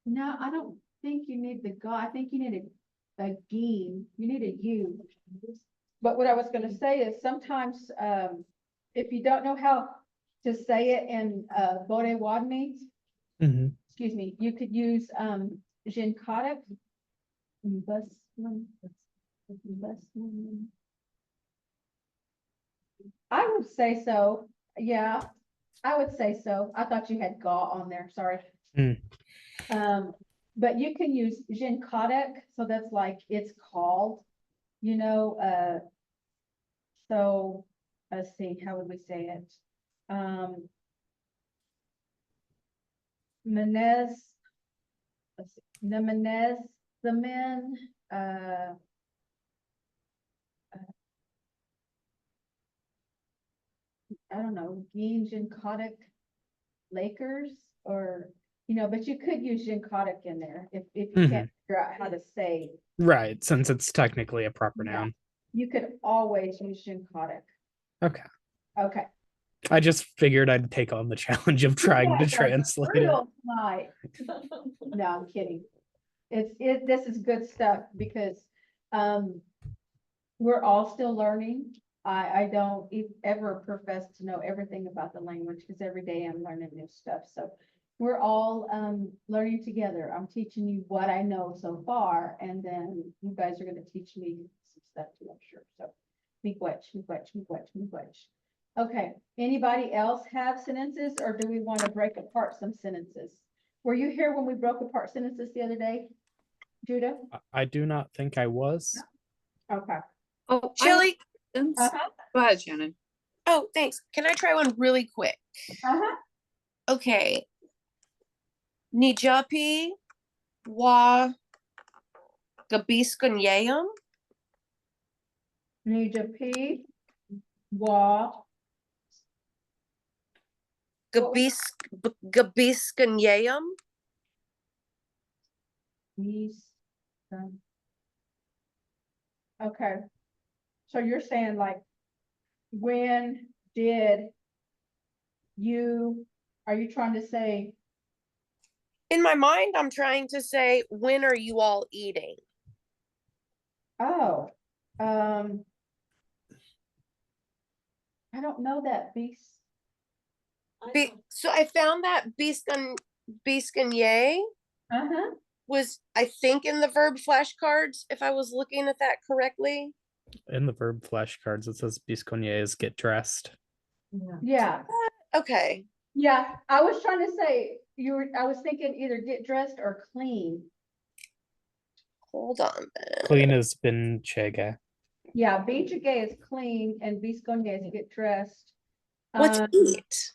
No, I don't think you need the ga, I think you need a geen, you need a U. But what I was gonna say is sometimes, if you don't know how to say it in, Potawatomi, Mhm. excuse me, you could use, Jinkotic. I would say so, yeah, I would say so. I thought you had gaw on there, sorry. Mm. But you can use Jinkotic, so that's like, it's called, you know, so, let's see, how would we say it? Menez, let's see, the Menez, the men, I don't know, Geen Jinkotic Lakers, or, you know, but you could use Jinkotic in there if you can't figure out how to say. Right, since it's technically a proper Yeah. noun. You could always use Jinkotic. Okay. Okay. I just figured I'd take on the challenge of trying to That's translate it. real smart. No, I'm kidding. This is good stuff because, we're all still learning. I don't ever profess to know everything about the language because every day I'm learning new stuff. So we're all, learning together. I'm teaching you what I know so far, and then you guys are gonna teach me some stuff too, I'm sure. So, miigwech. Okay, anybody else have sentences, or do we want to break apart some sentences? Were you here when we broke apart sentences the other day, Judah? I do not think I was. Okay. Oh, Shelly, Uh-huh. Go ahead, Shannon. oh, thanks. Can I try one really quick? Uh-huh. Okay. Nijapi wa gabiskanyayam. Nijapi wa Gabiskanyayam. East. Okay. So you're saying like, when did you, are you trying to say, In my mind, I'm trying to say, when are you all eating? oh, I don't know that beast. So I found that biskanye Uh-huh. was, I think, in the verb flashcards, if I was looking at that correctly. In the verb flashcards, it says biscognes get dressed. Yeah. Okay. Yeah. I was trying to say, I was thinking either get dressed or clean. Hold on then. Clean has been chega. Yeah, beach gay is clean and biscogne is get dressed. What's eat?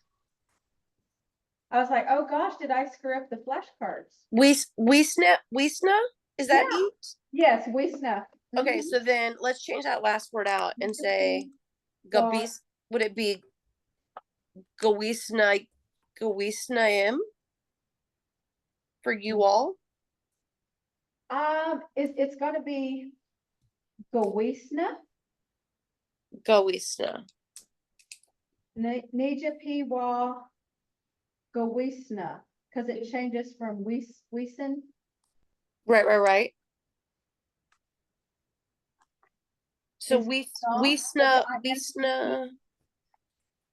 I was like, oh gosh, did I screw up the flashcards? Wisna? Is that Yeah. eat? Yes, we snuff. Okay, so then let's change that last word out and say gabis. Would it be gawisnaim for you all? It's gotta be Gowisna, Gawisna. Nija Piwa, Gowisna, because it changes from Wisen. Right. So It's Wisna,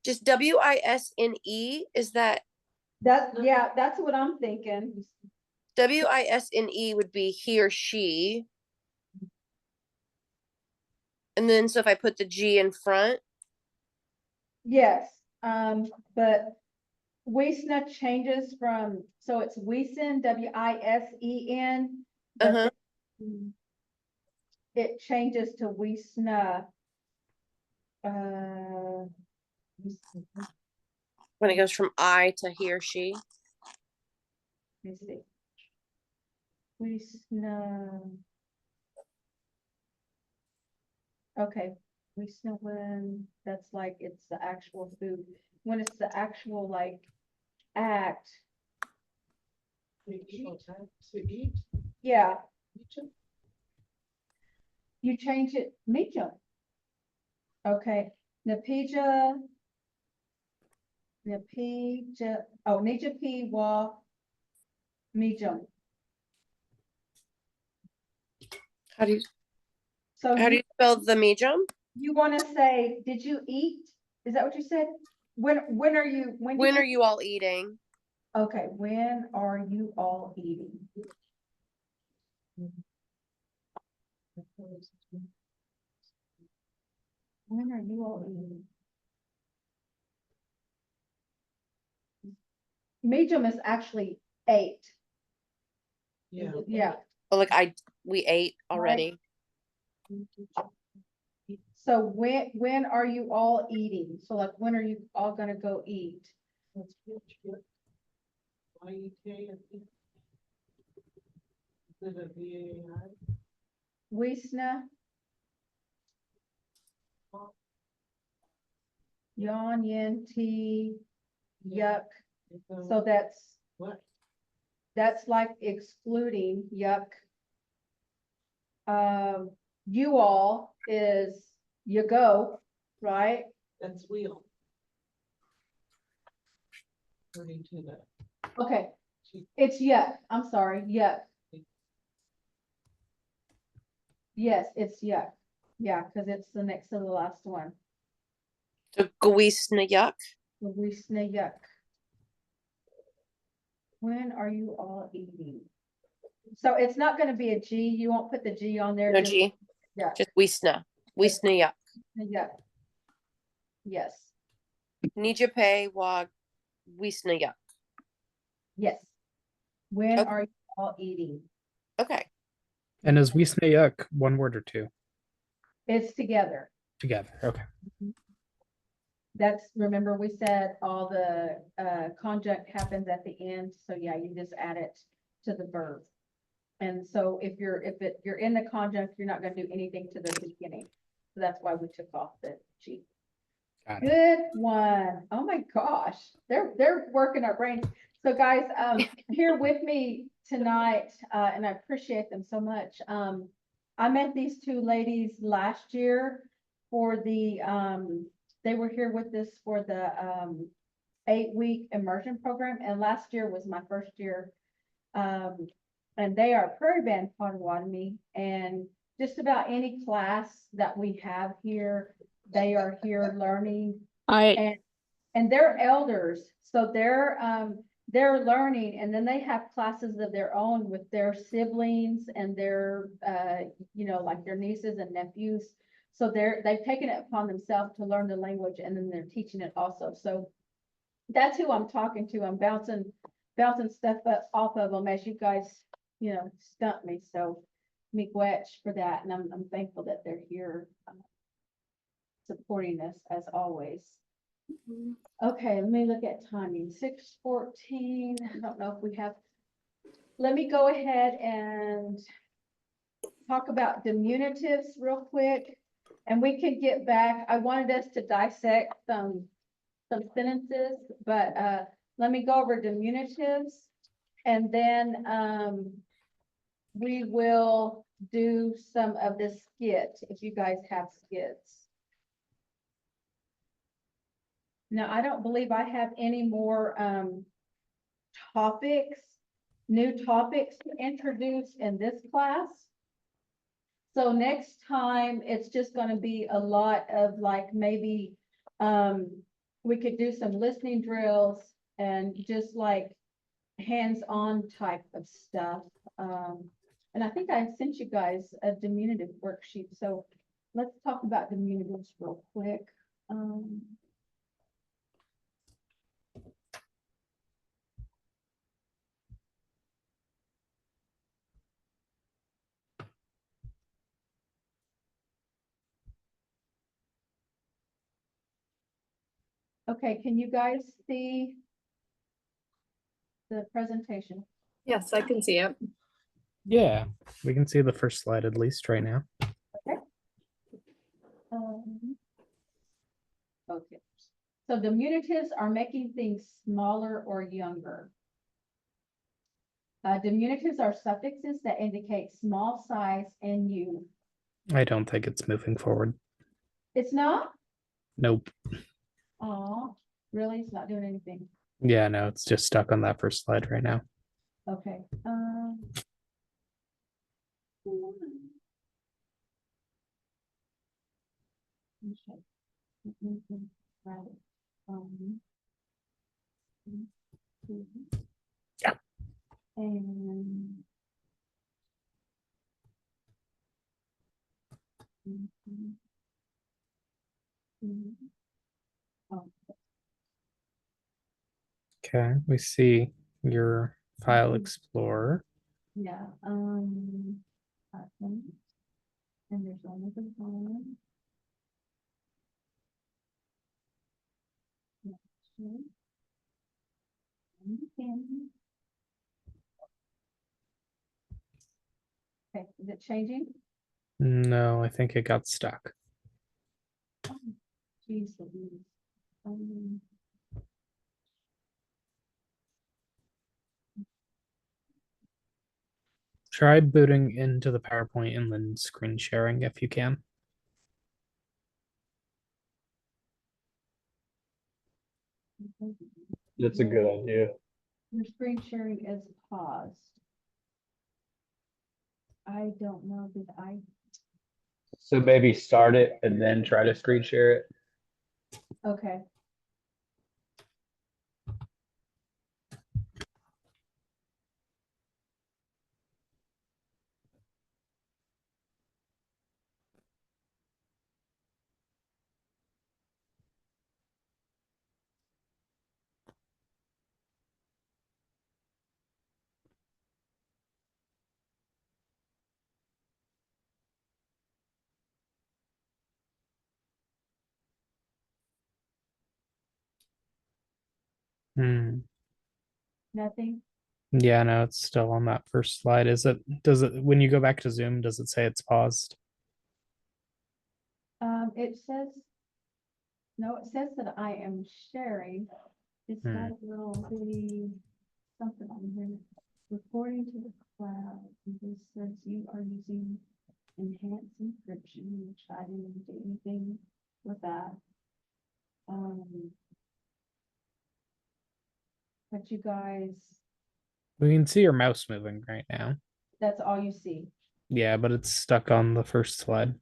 just WISNE, is that? Yeah, that's what I'm thinking. WISNE would be he or she. And then so if I put the G in front. Yes, but Wisna changes from, so it's Wisen, WISEN. Uh-huh. It changes to Wisna. When it goes from I to he or she. Let me see. Wisna. Okay, when that's like, it's the actual food, when it's the actual like act, To eat. yeah, Eat 'em. you change it, Mijum. Okay, Napija. Nija wa Mijum. How do you, So how do you spell the medium? you want to say, did you eat? Is that what you said? When are you, when? When are you all eating? Okay, when are you all eating? When are you all eating? Medium is actually 8. Yeah. Yeah, Oh, like we ate already. so when are you all eating? So like, when are you all gonna go eat? Y-E-K, I think. Is it a V-A-I? Wisna? Yon, yin, tea, yuck. So What? that's like excluding yuck. You all is you go, right? That's wheel. According to that. Okay, it's yuck. I'm sorry, yuck. Yes, it's yuck. Yeah, because it's the next to the last one. So Gwisna yuck. Wisna yuck. When are you all eating? So it's not gonna be a G. You won't put the G on there. No just- G. Yeah. Just Wisna. Wisna yuck. Yeah. Yes, Nijape wa Wisna yuck. yes. When Okay. are you all eating? Okay. And is Wisnayuk one word or two It's together. together? Okay. That's, remember we said all the conjunct happens at the end, so yeah, you just add it to the verb. And so if you're in the conjunct, you're not gonna do anything to the beginning. So that's why we took off the G. Got it. Good one. Oh my gosh, they're working our brains. So guys, here with me tonight, and I appreciate them so much. I met these two ladies last year for the, they were here with us for the 8-week immersion program, and last year was my first year. And they are Prairie Band Potawatomi, and just about any class that we have here, they are here learning. And they're elders, so they're learning, and then they have classes of their own with their siblings and their like their nieces and nephews. So they've taken it upon themselves to learn the language, and then they're teaching it also. So that's who I'm talking to. I'm bouncing stuff off of them as you guys, stump me. So me gwetch for that, and I'm thankful that they're here supporting us as always. Okay, let me look at timing. 6:14. I don't know if we have. Let me go ahead and talk about diminutives real quick, and we can get back. I wanted us to dissect some sentences, but let me go over diminutives, and then we will do some of this skit if you guys have skits. Now, I don't believe I have any more new topics to introduce in this class. So next time, it's just going to be a lot of like maybe we could do some listening drills and just like hands-on type of stuff. And I think I sent you guys a diminutive worksheet. So let's talk about diminutives real quick. Okay, can you guys see the presentation? Yes, I can see it. Yeah, we can see the first slide at least right now. Um, So diminutives are making things smaller or younger. Diminutives are suffixes that indicate small size and youth. I don't think it's moving forward. It's not? Nope. Oh, really? It's not doing anything. Yeah, no, it's just stuck on that first slide right now. Okay. Okay. Right. Yeah. And oh, Okay, we see your file explorer. yeah, awesome. And there's only the one. Okay. Okay, is it changing? No, I think it got stuck. Geez, Louise. Try booting into the PowerPoint and then screen sharing if you can. That's a good idea. Your screen sharing is paused. I don't know, did I? So maybe start it and then try to screen share it. Okay. Hmm. Nothing? Yeah, no, it's still on that first slide. Does it, when you go back to Zoom, does it say it's paused? It says, no, it says that I am sharing. It's got a little bitty something on here. Reporting to the cloud. And this says you are using enhanced encryption, which I didn't do anything with that. But you guys, We can see your mouse moving right now. that's all you see. Yeah, but it's stuck on the first slide.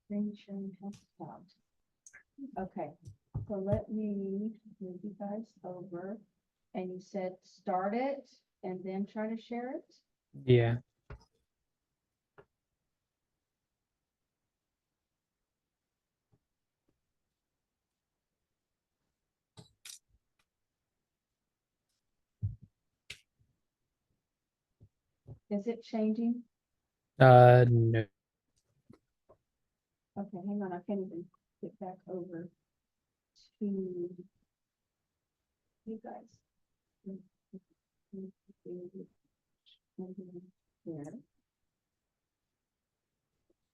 Screen sharing has stopped. Okay, so let me move you guys over. And you said start it and then try to share it? Yeah. Is it changing? No. Okay, hang on, I can't even get back over to you guys. There.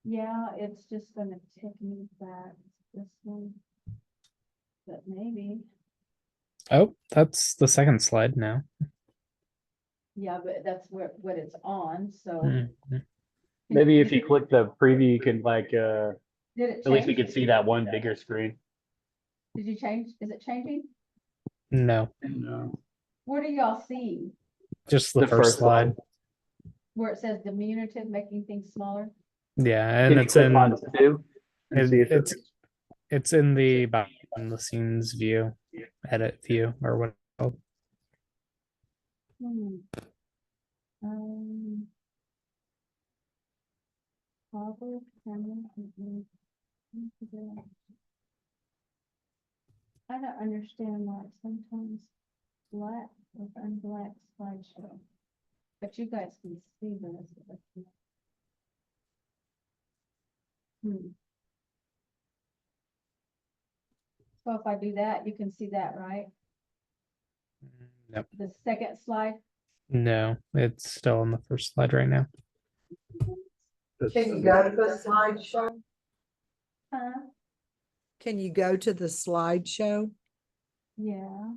Yeah, it's just gonna take me back to this one. But maybe, Oh, that's the second slide now. yeah, but that's where, what it's on, so. Mhm. Maybe if you click the preview, you can like, Did it at least we change? can see that one bigger screen. Did you change? Is it changing? No, No. What do y'all see? just the The first first slide. Where it says diminutive, making things smaller? Yeah, Can and you it's click in on two and see if it's in the behind the scenes view, edit view, or what. Um. Toggle camera. I don't understand why it's sometimes black with unblack slideshow. But you guys can see this. So if I do that, you can see that, right? Nope. The second slide. No, it's still on the first slide right now. Can you go to the slideshow? Huh? Can you go to the slideshow? Yeah.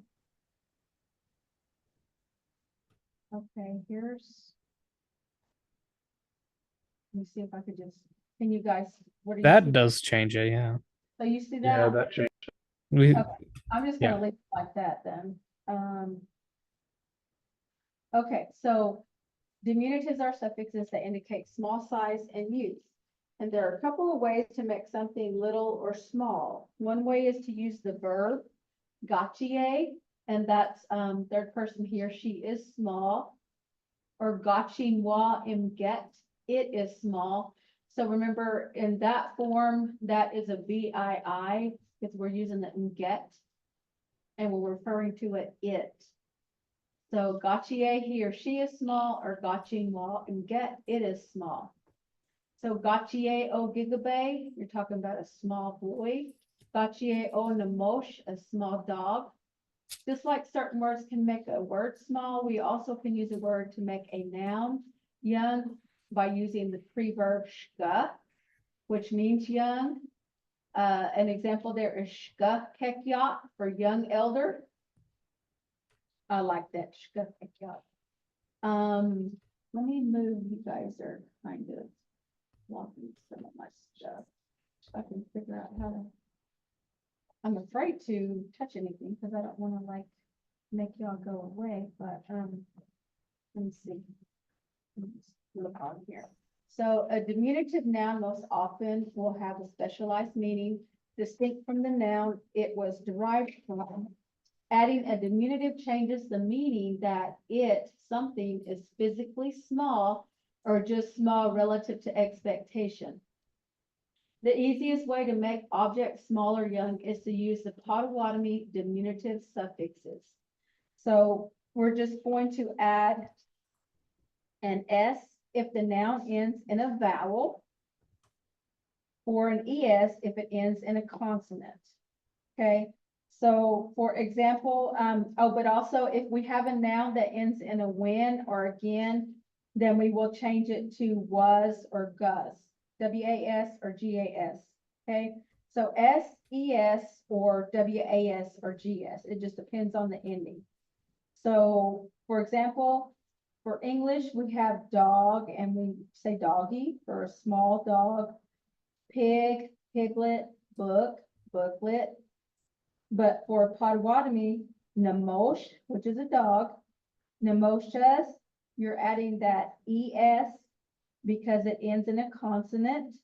Okay, here's. Let me see if I could just, can you guys, what are you? That see- does change it, yeah. So you see Yeah, that? that changed. We, Okay, I'm just Yeah. gonna leave it like that then. Okay, so diminutives are suffixes that indicate small size and use. And there are a couple of ways to make something little or small. One way is to use the verb gotchie, and that's third person he or she is small. Or gotchingwa im get, it is small. So remember in that form, that is a VII because we're using the get and we're referring to it. So gotchie, he or she is small, or gotchingwa im get, it is small. So gotchie o gigabe, you're talking about a small boy. Gotchie o namosh, a small dog. Just like certain words can make a word small, we also can use a word to make a noun young by using the preverb shka, which means young. An example there is shka kekyat for young elder. I like that shka kekyat. Let me move, you guys are kind of blocking some of my stuff. I can figure out how to. I'm afraid to touch anything because I don't want to like make y'all go away, but let me see. Let me just look on here. So a diminutive noun most often will have a specialized meaning distinct from the noun it was derived from. Adding a diminutive changes the meaning that something is physically small or just small relative to expectation. The easiest way to make objects small or young is to use the Potawatomi diminutive suffixes. So we're just going to add an S if the noun ends in a vowel, or an ES if it ends in a consonant. Okay, so for example, but also if we have a noun that ends in a when or again, then we will change it to was or gus. WAS or GAS, okay? So SES or WAS or GS, it just depends on the ending. So for example, for English, we have dog and we say doggy for a small dog, pig, piglet, book, booklet. But for Potawatomi, namosh, which is a dog, namoshas, you're adding that ES because it ends in a consonant.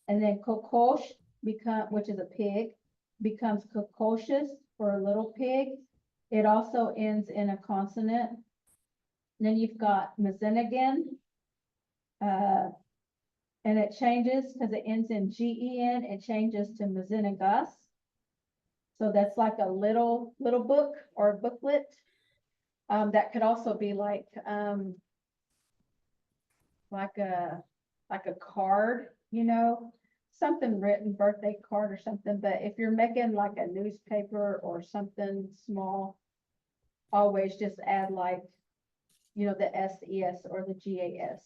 And then kokosh, which is a pig, becomes kokoshes for a little pig. It also ends in a consonant. And then you've got mazenigan, and it changes because it ends in GEN, it changes to mazenigas. So that's like a little book or booklet. That could also be like a card, you know, something written, birthday card or something. But if you're making like a newspaper or something small, always just add like, you know, the SES or the GAS.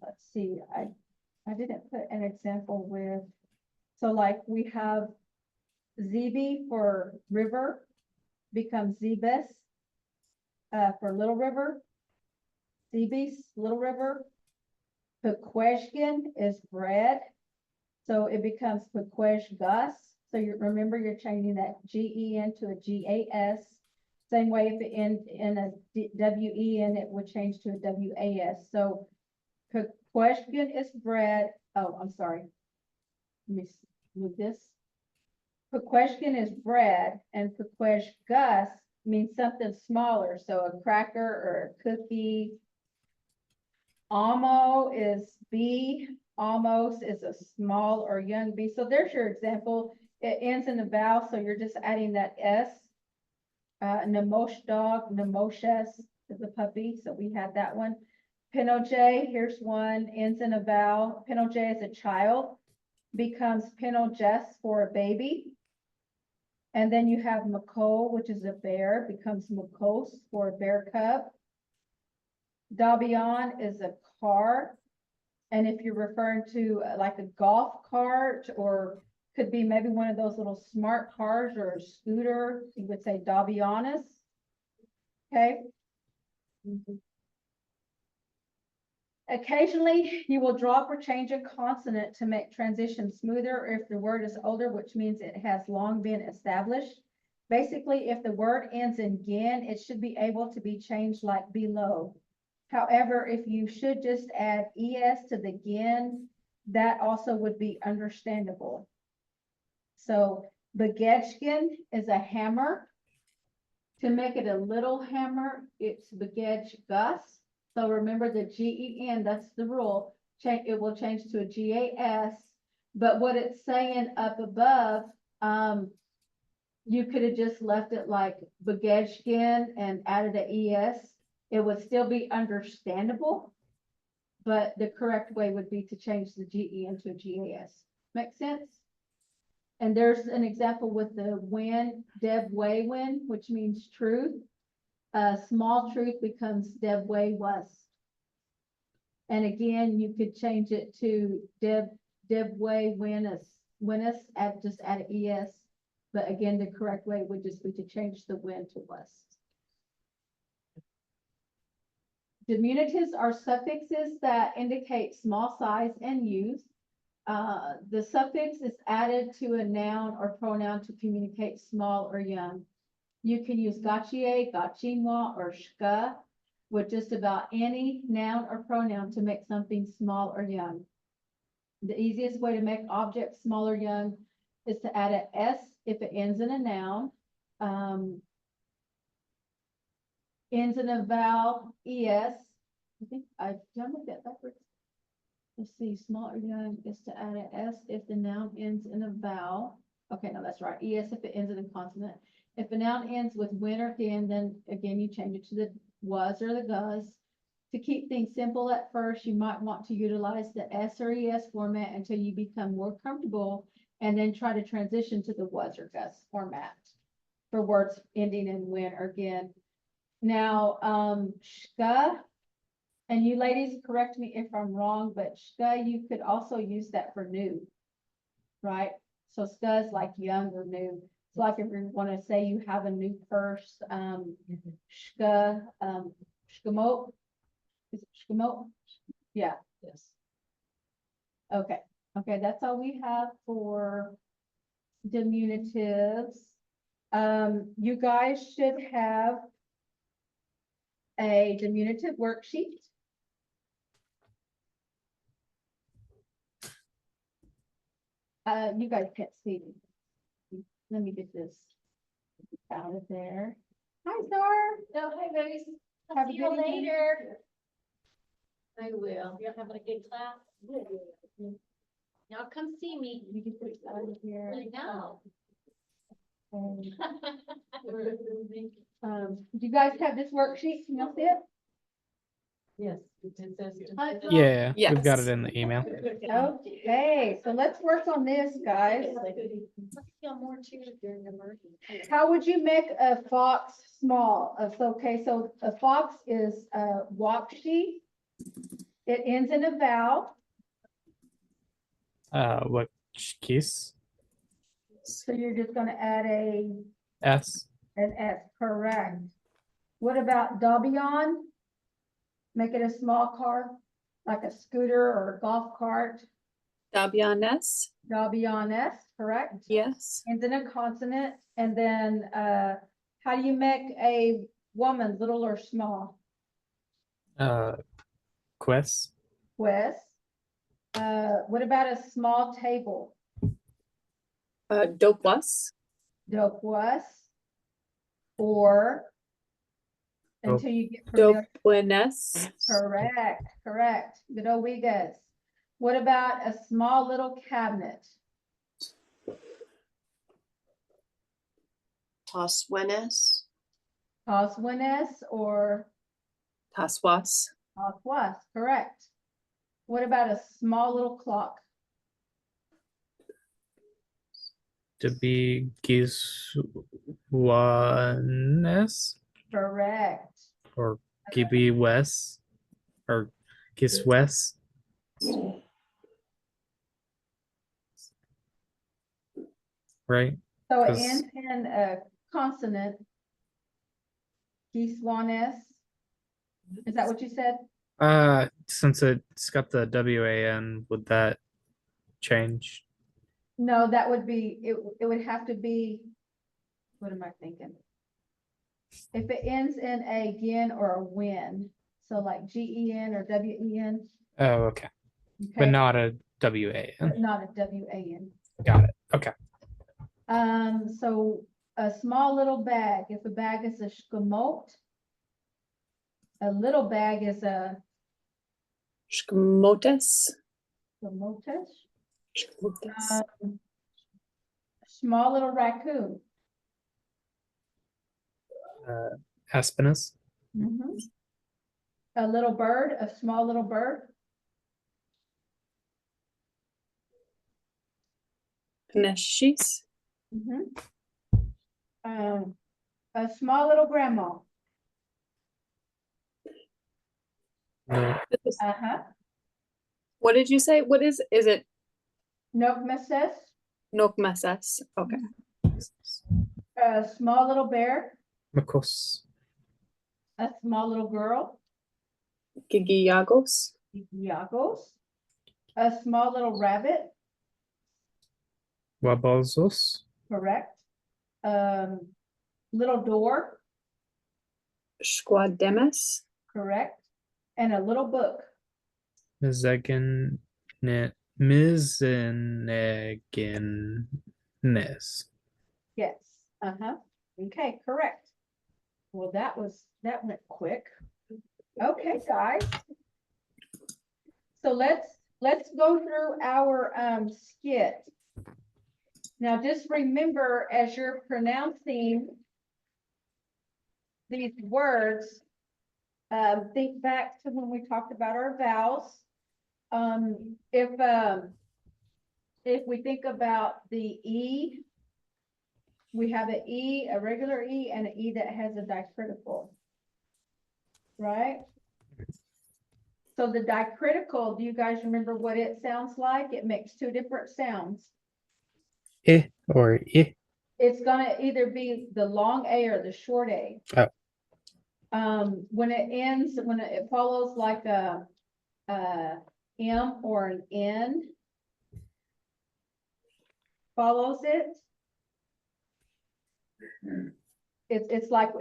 Let's see, I didn't put an example with, so like we have ZB for river becomes Zebes for little river. Zebes, little river. Pequeshkin is bread. So it becomes Pequeshgas. So you remember you're changing that GEN to a GAS. Same way if it ends in a WEN, it would change to a WAS. So Pequeshkin is bread. Oh, I'm sorry. Let me move this. Pequeshkin is bread and Pequeshgas means something smaller. So a cracker or a cookie. Amo is bee. Almost is a small or young bee. So there's your example. It ends in a vowel, so you're just adding that S. Namosh dog, Namoshes is a puppy, so we had that one. Pinoj, here's one, ends in a vowel. Pinoj is a child, becomes Pinojes for a baby. And then you have Mako, which is a bear, becomes Makos for a bear cub. Dabion is a car, And if you're referring to like a golf cart, or could be maybe one of those little smart cars or a scooter, you would say Dabianas. Okay. Occasionally, you will drop or change a consonant to make transition smoother, or if the word is older, which means it has long been established. Basically, if the word ends in "gin," it should be able to be changed like below. However, if you should just add "es" to the "gin," that also would be understandable. So, Begechkin is a hammer. To make it a little hammer, it's Begechgus. So remember the GEN, that's the rule. It will change to a GAS. But what it's saying up above, you could have just left it like Begechkin and added a ES. It would still be understandable, but the correct way would be to change the GEN to a GAS. Make sense? And there's an example with the win, Deb Way win, which means truth. Small truth becomes Deb Way was. And again, you could change it to Deb Way winus, just add an ES. But again, the correct way would just be to change the win to was. Diminutives are suffixes that indicate small size and use. The suffix is added to a noun or pronoun to communicate small or young. You can use gachie, gachinwa, or shka with just about any noun or pronoun to make something small or young. The easiest way to make objects small or young is to add an S if it ends in a noun. Ends in a vowel, ES. I think I've done with that backwards. Let's see, small or young is to add an S if the noun ends in a vowel. Okay, no, that's right. ES if it ends in a consonant. If a noun ends with win or din, then again, you change it to the was or the gus. To keep things simple at first, you might want to utilize the S or ES format until you become more comfortable, and then try to transition to the was or gus format for words ending in win or din. Now, shka, and you ladies correct me if I'm wrong, but shka, you could also use that for new, right? So shka is like young or new. So like if you want to say you have a new purse, shka, shkamot, is it shkamot? Yeah. Yes. Okay. Okay, that's all we have for diminutives. You guys should have a diminutive worksheet. You guys can't see me. Let me get this out of there. Hi, Star. Oh, hi, babies. Have a good evening. I will. You're having a good class? Y'all come see me. You can put it out of here. I know. Do you guys have this worksheet? Can y'all see it? Yes. It says. Yeah, Yes. we've got it in the email. Okay, so let's work on this, guys. Let's feel more cheers during the emergency. How would you make a fox small? Okay, so a fox is wakshi. It ends in a vowel. What kiss? So you're just gonna add an S. S, correct. What about Dabion? Make it a small car, like a scooter or a golf cart. Dabianes, Dabion S, correct? yes. Ends in a consonant. And then how do you make a woman, little or small? Quest. Wes. What about a small table? Dopas, Dopuas. Or Dope. until you get familiar. Dopuenes, Correct, correct. Good old Wigas. What about a small little cabinet? Toswenes. Oswenes or Taswas, Oswas, correct. What about a small little clock? To be Giswanes Correct. or Gibi West or Kiswes. Right? So it 'Cause- ends in a consonant. Giswanes. Is that what you said? Since it's got the WAN, would that change? No, that would be, it would have to be, what am I thinking? If it ends in a gin or a win, so like GEN or WEN. Oh, okay. But Okay, not a but WAN. not a WAN. Got it. Okay. So a small little bag, if a bag is a shkamot, a little bag is a Shkmotes. shkamotesh. Shkmotes. Small little raccoon. Aspinus. Mhm. A little bird, a small little bird. Neshis. Mhm. A small little grandma. No. Uh-huh. What did you say? What is it? Nokmeses, Nokmeses. Okay. a small little bear, Makos. a small little girl, Gigiyagos. Yagos, a small little rabbit, Wabalzos. correct. Little door, Squademes. correct. And a little book. Mizegan. Mizeneginnes. Yes, uh-huh. Okay, correct. Well, that went quick. Okay, guys. So let's go through our skit. Now, just remember, as you're pronouncing these words, think back to when we talked about our vowels. If we think about the E, we have an E, a regular E, and an E that has a dicritical. Right? So the dicritical, do you guys remember what it sounds like? It makes two different sounds. I or I. It's gonna either be the long A or the short A. Oh. When it follows like a M or an N follows it. It's like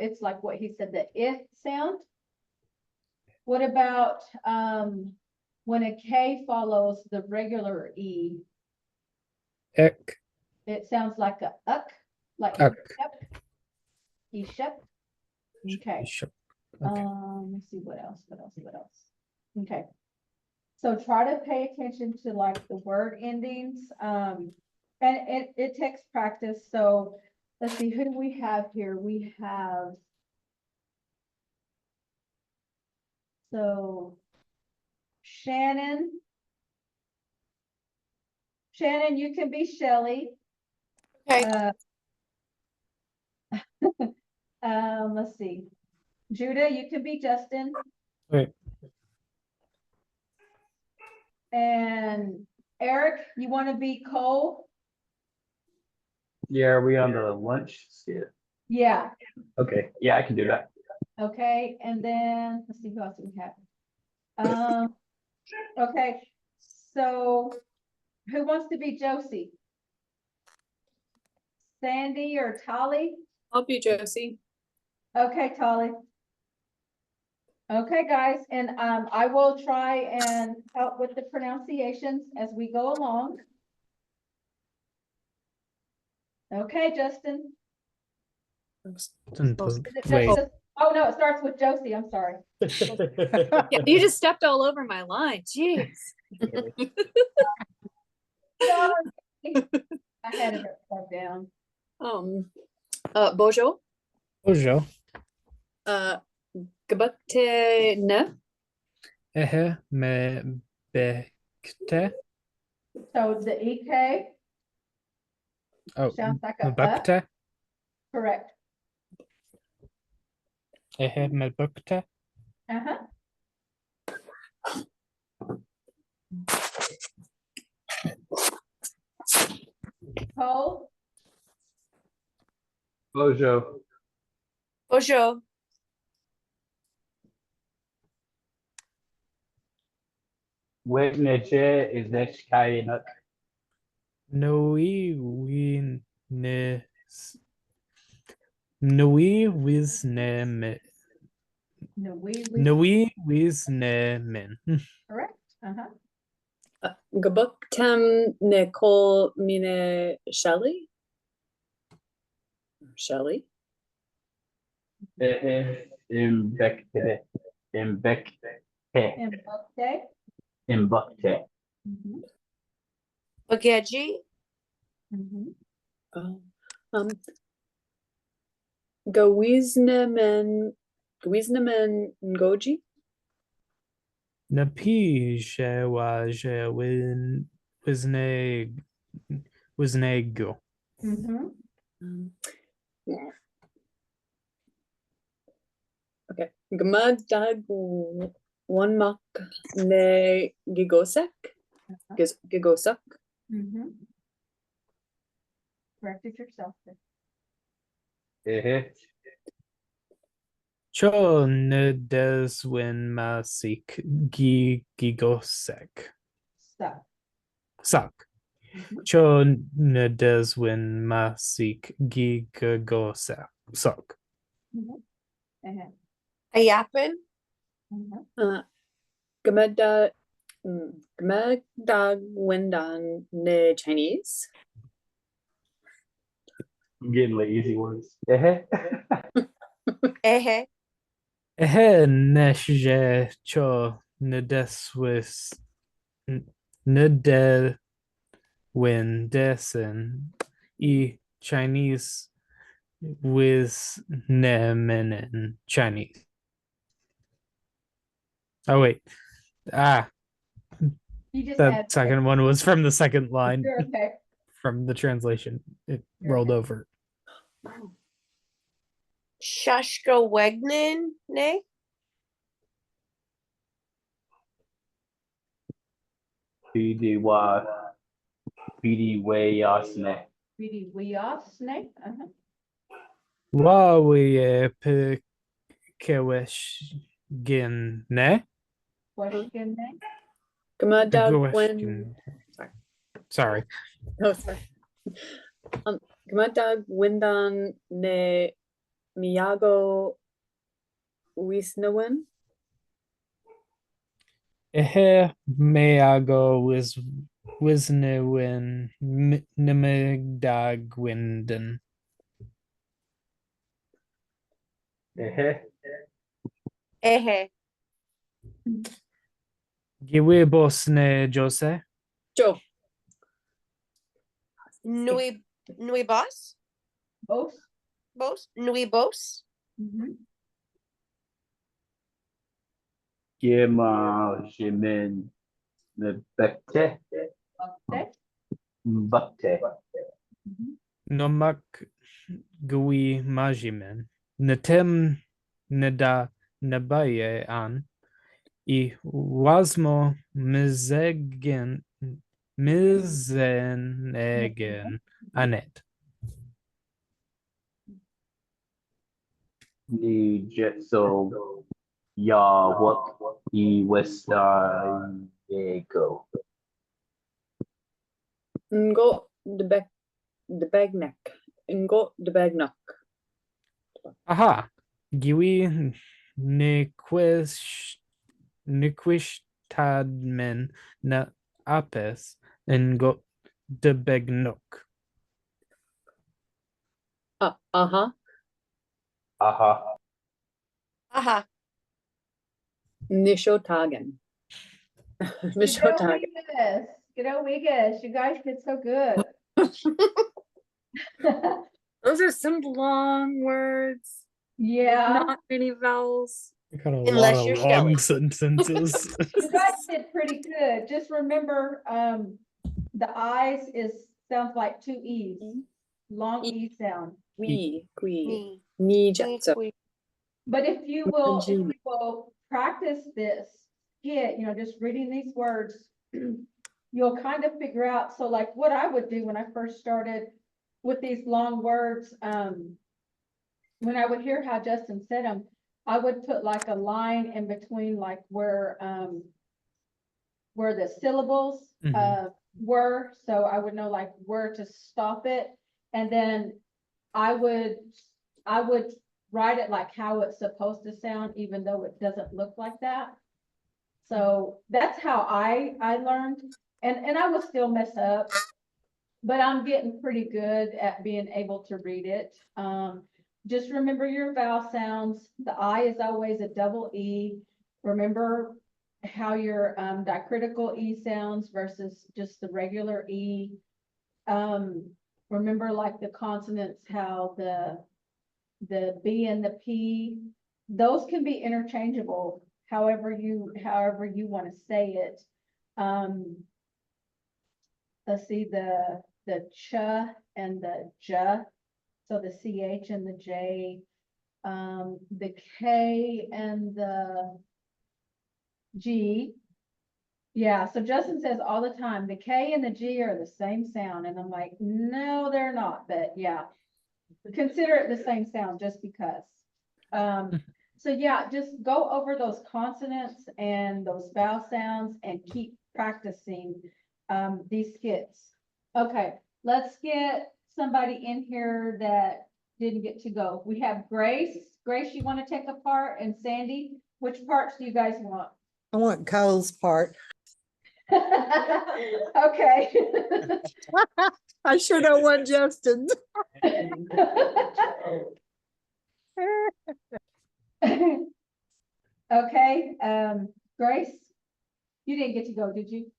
what he said, the it sound. What about when a K follows the regular E? Ek. It sounds like a uck, like Uck. Ishep. Okay. Sure. Let's see what else. Okay. So try to pay attention to like the word endings. And it takes practice. So let's see, who do we have here? We have. So Shannon. Shannon, you can be Shelly. Okay. Let's see. Judah, you can be Justin. Wait. And Eric, you want to be Cole? Yeah, are we on the lunch skit? Yeah. Okay, yeah, I can do that. Okay. And then let's see who else we have. Okay. So who wants to be Josie? Sandy or Tolly? I'll be Josie. Okay, Tolly. Okay, guys, and I will try and help with the pronunciations as we go along. Okay, Justin. Wait. Oh, no, it starts with Josie. I'm sorry. Yeah, you just stepped all over my line. Jeez. Sorry. I had it upside down. Bojo. Ojo. Gabate ne. Ehe me bekte. So the EK Oh, sounds like a mebukte. correct. Ehe me bukte. Uh-huh. Bojo. Bojo. Witness is this kayak. Noi Nui Wisnemen. No, we, Nui Wisnemen. correct, uh-huh. Gabuktem Nicole Mine Shelly? Shelly? Imbecte. Imbecte. And okay. Imbecte. Mhm, Bageji. mhm. Oh. Gawiznemen Ngoji? Napi Shewaje Wisnego. Mhm. Yeah. Okay. Gmadag one mak ne gigosek? Gigosek? Mhm. Corrected yourself there. Cho Nedeswin Masik Gigosek. Stop. Suck. Mhm. Cho Nedeswin Masik Gigosek. Suck. Mhm. Uh-huh. Ayapin. Mhm. Gmadag Wendan ne Chinese? I'm getting like easy ones. Ehe. Ehe Neshe Cho Nedeswis Nede Win Desen E Chinese with Nemen Chinese. Oh wait. You just That add. second one was from the second line You're okay. from the translation. It You're rolled okay. over. Shashka Wegnan. Ne. BDY. BDY Yasne. Really, we are snake. Uh-huh. Wawi Pekewish Gin Ne? Question name. Gmadag Wen. Sorry. Oh, sorry. Gmadag Wendan ne Miyago Wisnawen? Ehe Meago Wisnewin Nimigdagwinden. Ehe. Giwi Bosne Jose. Joe. Nui. Nui boss. Both. Bos. Nui bos. Mhm. Gima Jimin. Nebekte. Okay. Mbakte. Mhm. Nomak Gui Majimen. Natem Neda Nabaye an. I Wasmo Mizenegen Anet. Ni Jetso. Ya what E Westa Yego. Ngo the bagneck. Ngo the bagnock. Aha. Giwi Niquishtadmen na apes and got de begnok. Uh-huh. Aha. Aha. Nishotagen. Nishotagen. Good old Wigas. You guys did so good. Those are some long words. Yeah. Not many vowels. I got a Unless lot of you're long Shelly. sentences. You guys did pretty good. Just remember, the eyes sounds like two E's. Long E sound. Qui. Me. Ni Nui jetso. qui. But if you will practice this skit, just reading these words, you'll kind of figure out. So like what I would do when I first started with these long words, when I would hear how Justin said them, I would put like a line in between like where the syllables were, so I would know like where to stop it. And then I would write it like how it's supposed to sound, even though it doesn't look like that. So that's how I learned, and I will still mess up, but I'm getting pretty good at being able to read it. Just remember your vowel sounds. The I is always a double E. Remember how your dicritical E sounds versus just the regular E. Remember like the consonants, how the B and the P, those can be interchangeable, however you want to say it. Let's see, the ch and the j, so the ch and the j, the k and the g. Yeah, so Justin says all the time, the K and the G are the same sound. And I'm like, no, they're not, but yeah. Consider it the same sound just because. So yeah, just go over those consonants and those vowel sounds and keep practicing these skits. Okay, let's get somebody in here that didn't get to go. We have Grace. Grace, you want to take a part? And Sandy, which parts do you guys want? I want Cole's part. Okay. I sure don't want Justin. Okay, Grace, you didn't get to go, did you?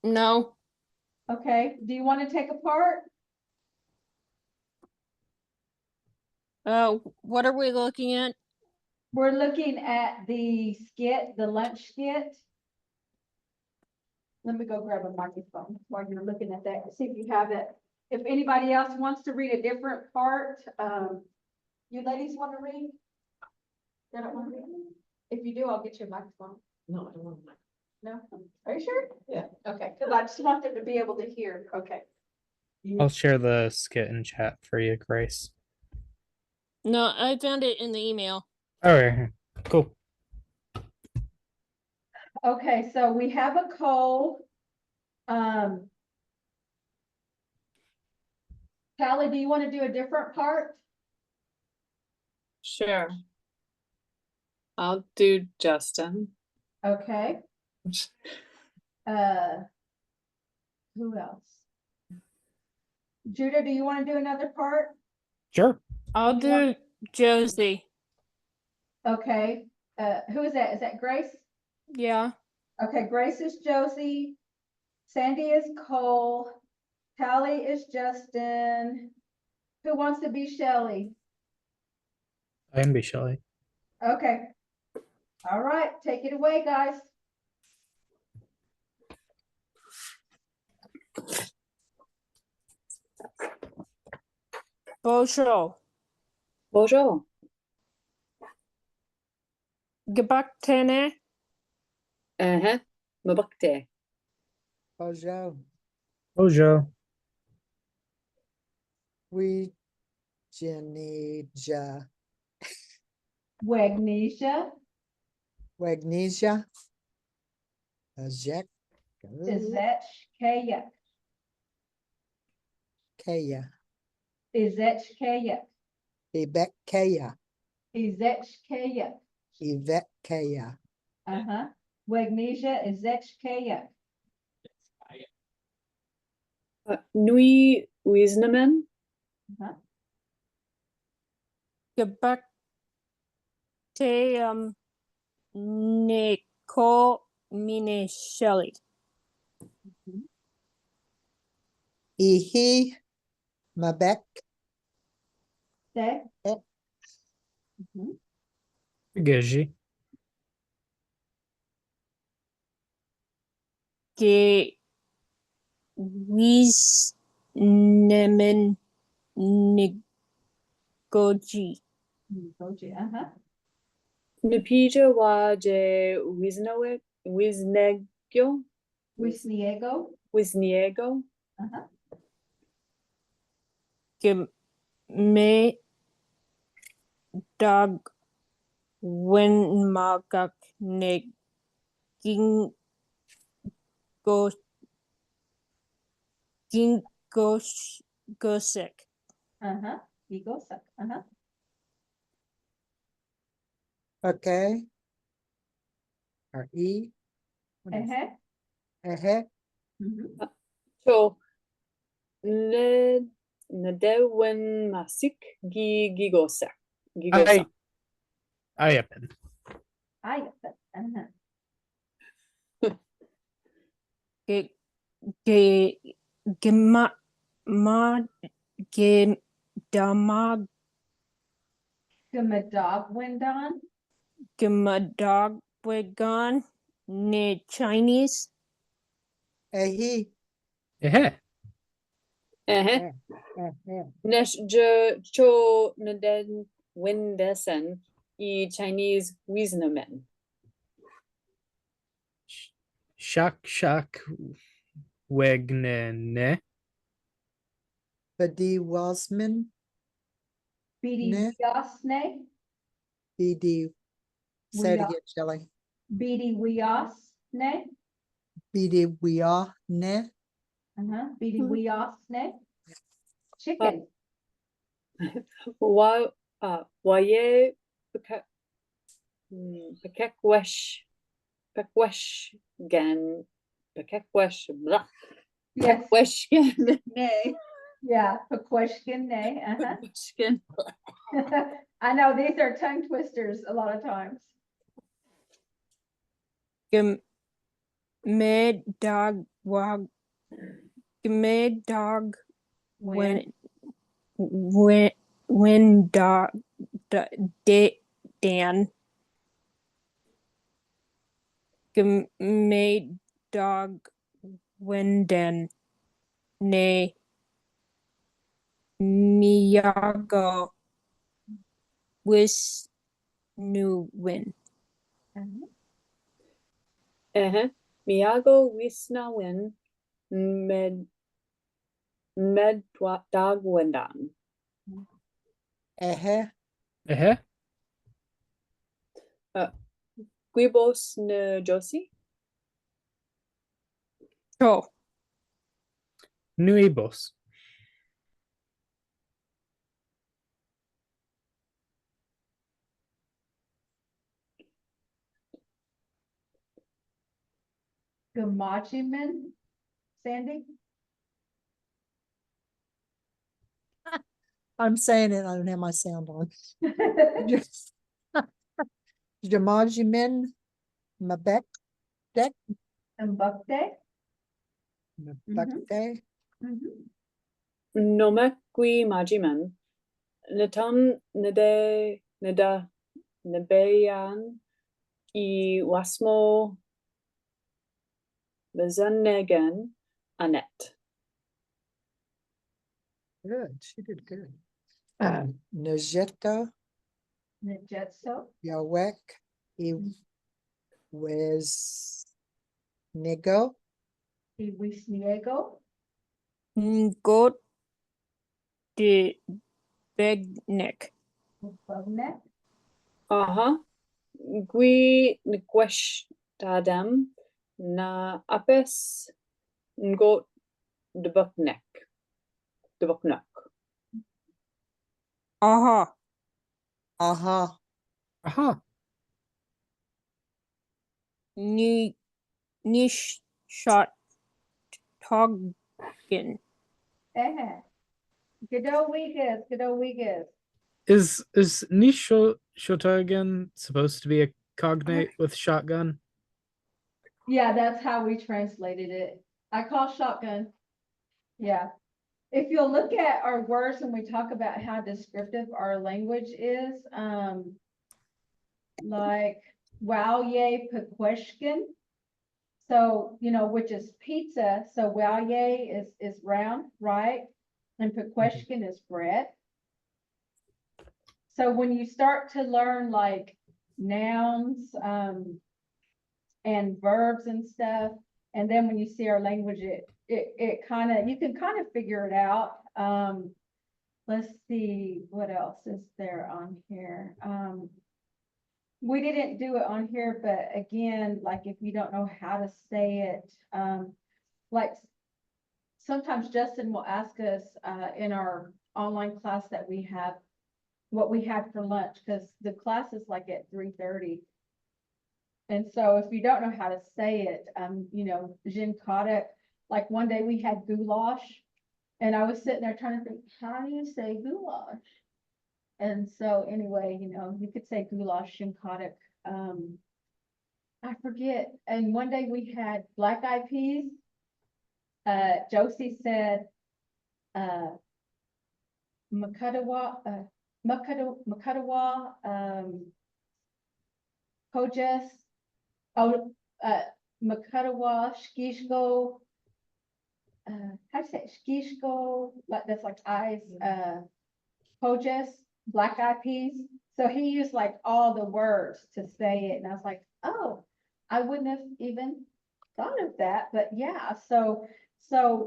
No. Okay, do you want to take a part? What are we looking at? We're looking at the skit, the lunch skit. Let me go grab a microphone while you're looking at that, see if you have it. If anybody else wants to read a different part, you ladies want to read? They don't want to read? If you do, I'll get you a microphone. No, I don't want my. No? Are you sure? Yeah. Okay, because I just want them to be able to hear. Okay. I'll share the skit in chat for you, Grace. No, I found it in the email. All right, cool. Okay, so we have a Cole. Callie, do you want to do a different part? Sure. I'll do Justin. Okay. Who else? Judah, do you want to do another part? Sure. I'll do Josie. Okay. Who is that? Is that Grace? Yeah. Okay, Grace is Josie. Sandy is Cole. Callie is Justin. Who wants to be Shelly? I can be Shelly. Okay. All right, take it away, guys. Bonjour. Bonjour. Gebaktene. Mabakte. Bojo. Bojo. We Genija. Wagnesia. Wagnesia. Jack. Izechkaya. Kaya. Izechkaya. Ibekaya. Izechkaya. Ivekaya. Uh-huh. Wagnesia Izechkaya. Nui Wisnamen. Uh-huh. Gebakte Nico Mine Shelly. Ihi. Mabek. Say. Mhm. Geji. Ge Wisnemen Nigoji. Goji, uh-huh. Nupija waje Wisnegyo. Wisniego. Wisniego. Uh-huh. Me dog when magak ne ging go go sick. Uh-huh. Gigosak. Uh-huh. Okay. Or E. What is Uh-huh. it? Mhm. So, Nedewen Masik Gigosa. Gigosa. I have been. I get that. Uh-huh. Ge gema ma ge damag Gamadog Windon. gemadog wegon ne Chinese. He. Yeah. Nesh je cho Neden Windesen E Chinese Wisnamen. Shak wegnene. Badi Welsman. BD Ne. Wiosne. BD. Say it Wea- again, Shelly. BD Wiosne. BD we are ne. Uh-huh. BD Wiosne. Chicken. Waye Pekwesh Gan Pekwesh blah Yes. Pekweshkin nay Yeah. Pequeshkin. Nay. Uh-huh. Pekweshkin I know these are tongue twisters a lot of times. Med dog wag med dog when dog Dan made dog Winden ne Miyago with new win. Miyago Wisnawin Med Dog Wendan Guibos ne Josie Oh, Nuevos. Gamachiman. Sandy. I'm saying it. I don't have my sound on. Jamajimin. Mabek. Deck. And Buckday. Mabekte. Nomekwi Majiman Natam Neda Nebeyan I Wasmo Bezanegan Annette. Good. She did good. Najeta. Najetso. Yawek. Was Nego. Iwisniego. Got the big neck. Bugnet. Gui Nkwesh Tadam Na Apes Ngot Debuknek. Debuknek. Aha. Niche shot Toggin. Godot Wigas. Is Nisho Shota again supposed to be a cognate with shotgun? Yeah, that's how we translated it. I call shotgun. Yeah. If you'll look at our words and we talk about how descriptive our language is, like Wowye Pequeshkin. So, which is pizza. So Wowye is round, right? And Pequeshkin is bread. So when you start to learn like nouns, and verbs and stuff, and then when you see our language, it kind of, you can kind of figure it out. Let's see, what else is there on here? We didn't do it on here, but again, like if you don't know how to say it, like sometimes Justin will ask us in our online class that we have what we had for lunch, because the class is like at 3:30. And so if you don't know how to say it, you know, Jinkata, like one day we had goulash, and I was sitting there trying to think, how do you say goulash? And so anyway, you know, you could say goulash, Jinkata. I forget. And one day we had black eyed peas. Josie said, Makadawa, Makadawa, Kojes, Makadawa, Shkishko, how do you say it? Shkishko, like that's like eyes, Kojes, black eyed peas. So he used like all the words to say it. And I was like, oh, I wouldn't have even thought of that. But yeah, so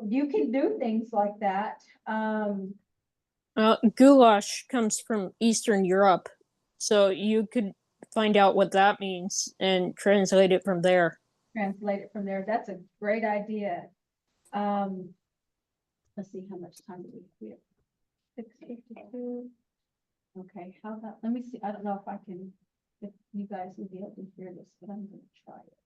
you can do things like that. Goulash comes from Eastern Europe, so you could find out what that means and translate it from there. Translate it from there. That's a great idea. Let's see, how much time do we have? 6:52. Okay, how about, let me see, I don't know if I can, if you guys will be able to hear this, but I'm gonna try it.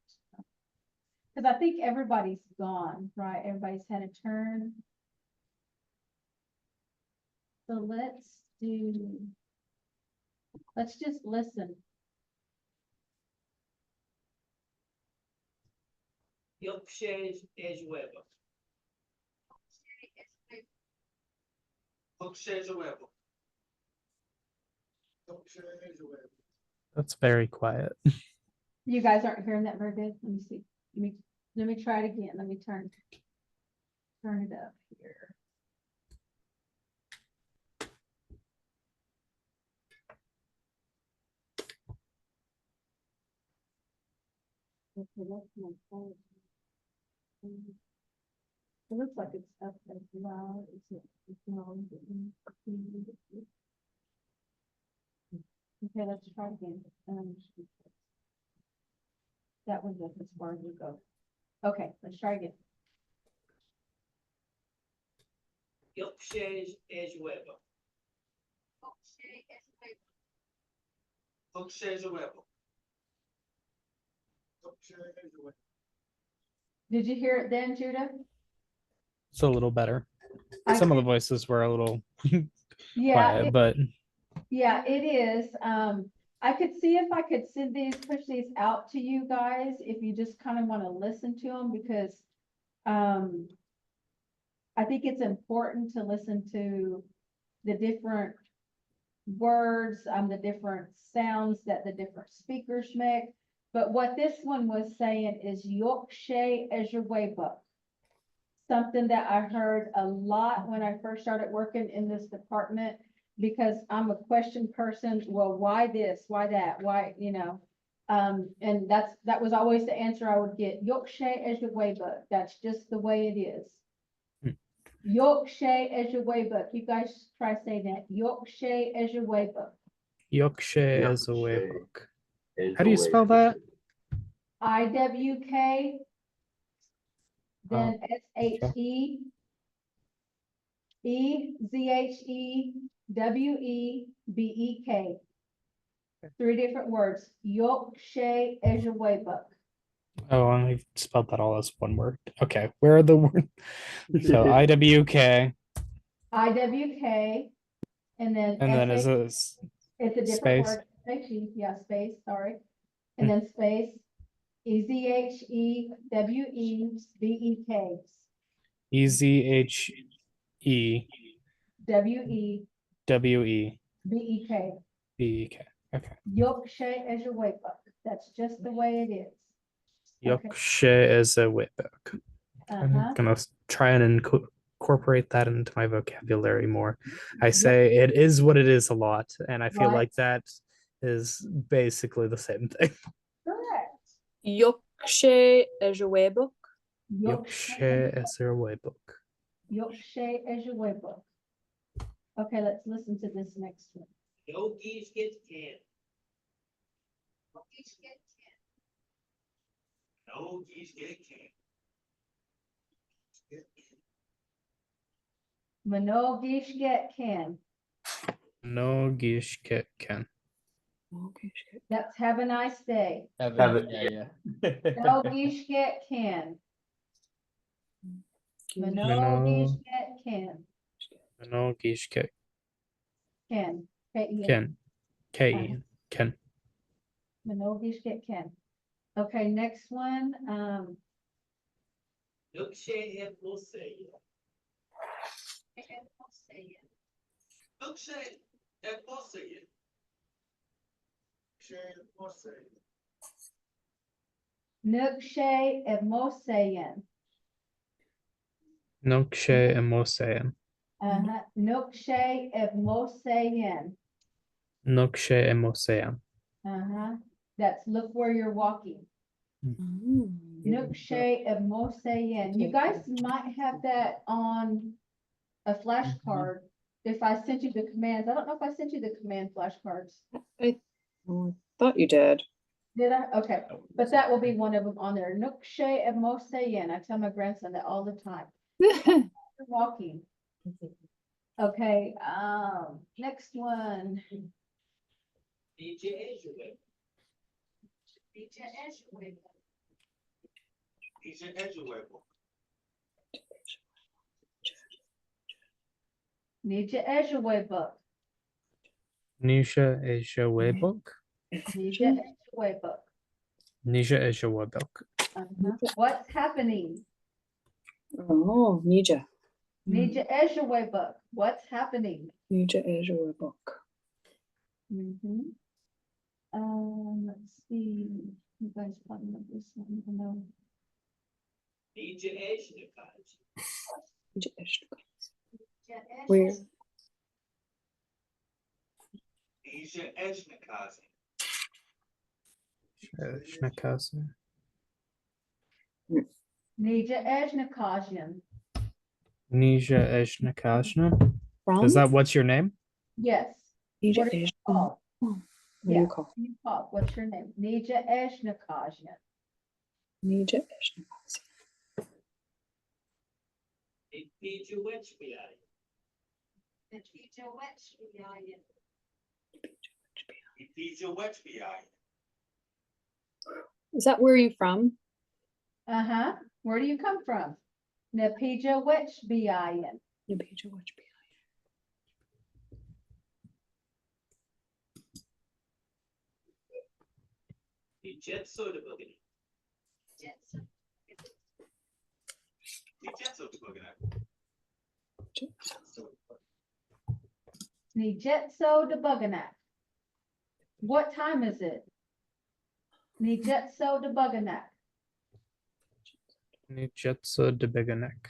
Because I think everybody's gone, right? Everybody's had a turn. So let's just listen. That's very quiet. You guys aren't hearing that very good. Let me see. Let me try it again. Let me turn it up here. Okay, that's my phone. It looks like it's up as loud as it's loud. Okay, let's try again. That was as far as we go. Okay, let's try again. Did you hear it then, Judah? It's a little better. Some of the voices were a little Yeah, quiet, but yeah, it is. I could see if I could push these out to you guys, if you just kind of want to listen to them, because I think it's important to listen to the different words, the different sounds that the different speakers make. But what this one was saying is Yorkshire Ejawebuk. Something that I heard a lot when I first started working in this department, because I'm a question person. Well, why this? Why that? Why, you know? And that was always the answer I would get. Yorkshire Ejawebuk. That's just the way it is. Yorkshire Ejawebuk. You guys try saying that. Yorkshire Ejawebuk. Yorkshire as a way book. How do you spell that? IWK, then SHE, EZHEWEBEK. 3 different words. Yorkshire Ejawebuk. Oh, I spelled that all as one word. Okay, where are the words? So IWK. IWK, and then Is this it's a different space? word. SHE, yeah, space, sorry. And then space, EZHEWEBEK. EZHEWEBEK. BEK. Okay. Yorkshire Ejawebuk. That's just the way it is. Yorkshire as a way book. I'm gonna try and incorporate that into my vocabulary more. I say it is what it is a lot, and I feel like that is basically the same thing. Correct. Yorkshire Ejawebuk. Yorkshire Webbook. Yorkshire Ejawebuk. Okay, let's listen to this next one. No geese get canned. No geese get canned. Manogish get can. No gish ket can. That's have a nice day. Have it, yeah. Manogish get can. Manogish get can. No gish ket Can. K-E-N. can. K can. Manogish get can. Okay, next one, Milkshake and we'll say it. Milkshake and we'll say it. Nookshay Emosayan. Nokshe Emosayan. Nookshay Emosayan. Nokshe Emosayan. That's look where you're walking. Nookshay Emosayan. You guys might have that on a flashcard. If I sent you the commands, I don't know if I sent you the command flashcards. I thought you did. Did I? Okay, but that will be one of them on there. Nookshay Emosayan. I tell my grandson that all the time. You're walking. Okay, next one. DJ Edgeway. Nija Ejaway book. Nisha Asia Webbook. Nija Ejaway book. Nisha Asia Webbook. What's happening? Oh, Nija. Nija Ejaway book. What's happening? Nija Azure book. Let's see. You guys probably know this one. I know. DJ Edgeway. Where? Nisha Ejnakazi. Shnakasa. Nija Ejnakajian. Nisha Eshnakashna. From? Is that what's your name? Yes. Nija What are you called? What do you call? What are you called? What's your name? Nija Ejnakajian. Nija Eshnakazi. DJ Wetchby. DJ Wetchby. Is that where you from? Where do you come from? Napija Wetchbiayan. Nija Wetchby. The Jet Soda Buggy. The Jet Soda Buggy. Nijetso de Buganack. What time is it? Nijetso de Buganack. Nijetso de Beganek.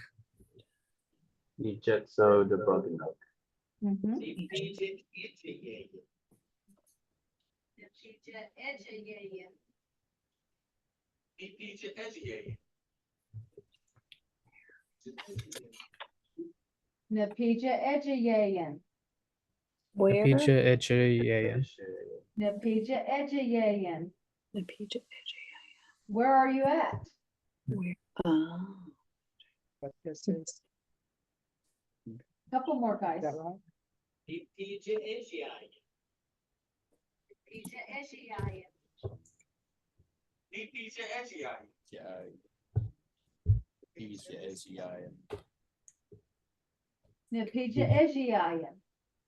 Nijetso de Buganook. The DJ Edgeway. The DJ Edgeway. Napija Ejayayan. Where? Napija Echayayan. Napija Ejayayan. Napija. Where are you at? Where? What this is. Couple more guys. Is that right? The DJ Edgeway. The DJ Edgeway. Napija Ejayayan.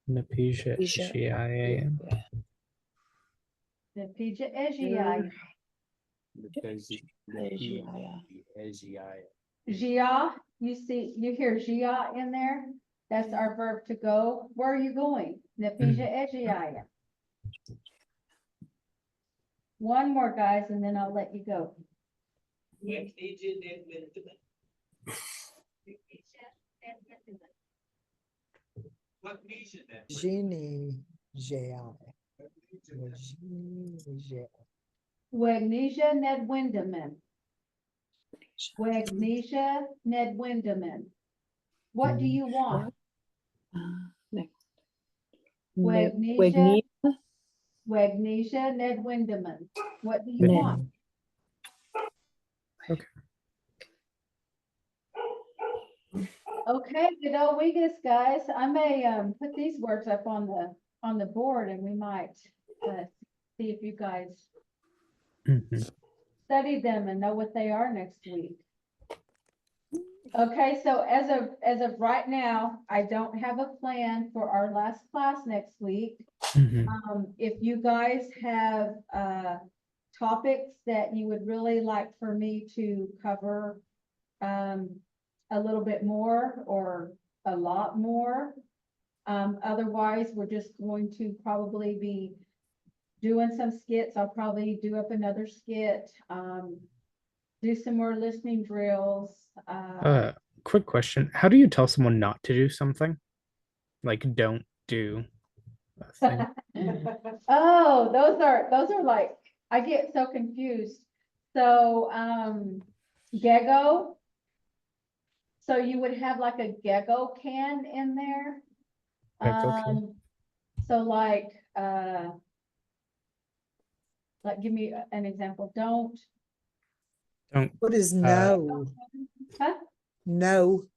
Napija Echayayan. Napija Ejayayan. Jia, you see, you hear Jia in there? That's our verb to go. Where are you going? Napija Ejayayan. One more, guys, and then I'll let you go. Wet DJ Ned Winterman. What nation then? Genie J.I. Genie J.I. Wagnesia Ned Windeman. Wagnesia Ned Windeman. What do you want? Wagnesia, Wagnesia Ned Windeman. What do you want? Okay. Okay, good old Wegus, guys. I may put these words up on the board, and we might see if you guys study them and know what they are next week. Okay, so as of right now, I don't have a plan for our last class next week. If you guys have topics that you would really like for me to cover a little bit more or a lot more. Otherwise, we're just going to probably be doing some skits. I'll probably do up another skit, do some more listening drills. Quick question. How do you tell someone not to do something? Like, don't do a thing. Oh, those are like, I get so confused. So, gecko. So you would have like a gecko can in there. Gecko can. So like give me an example. Don't. What is no? Huh? No.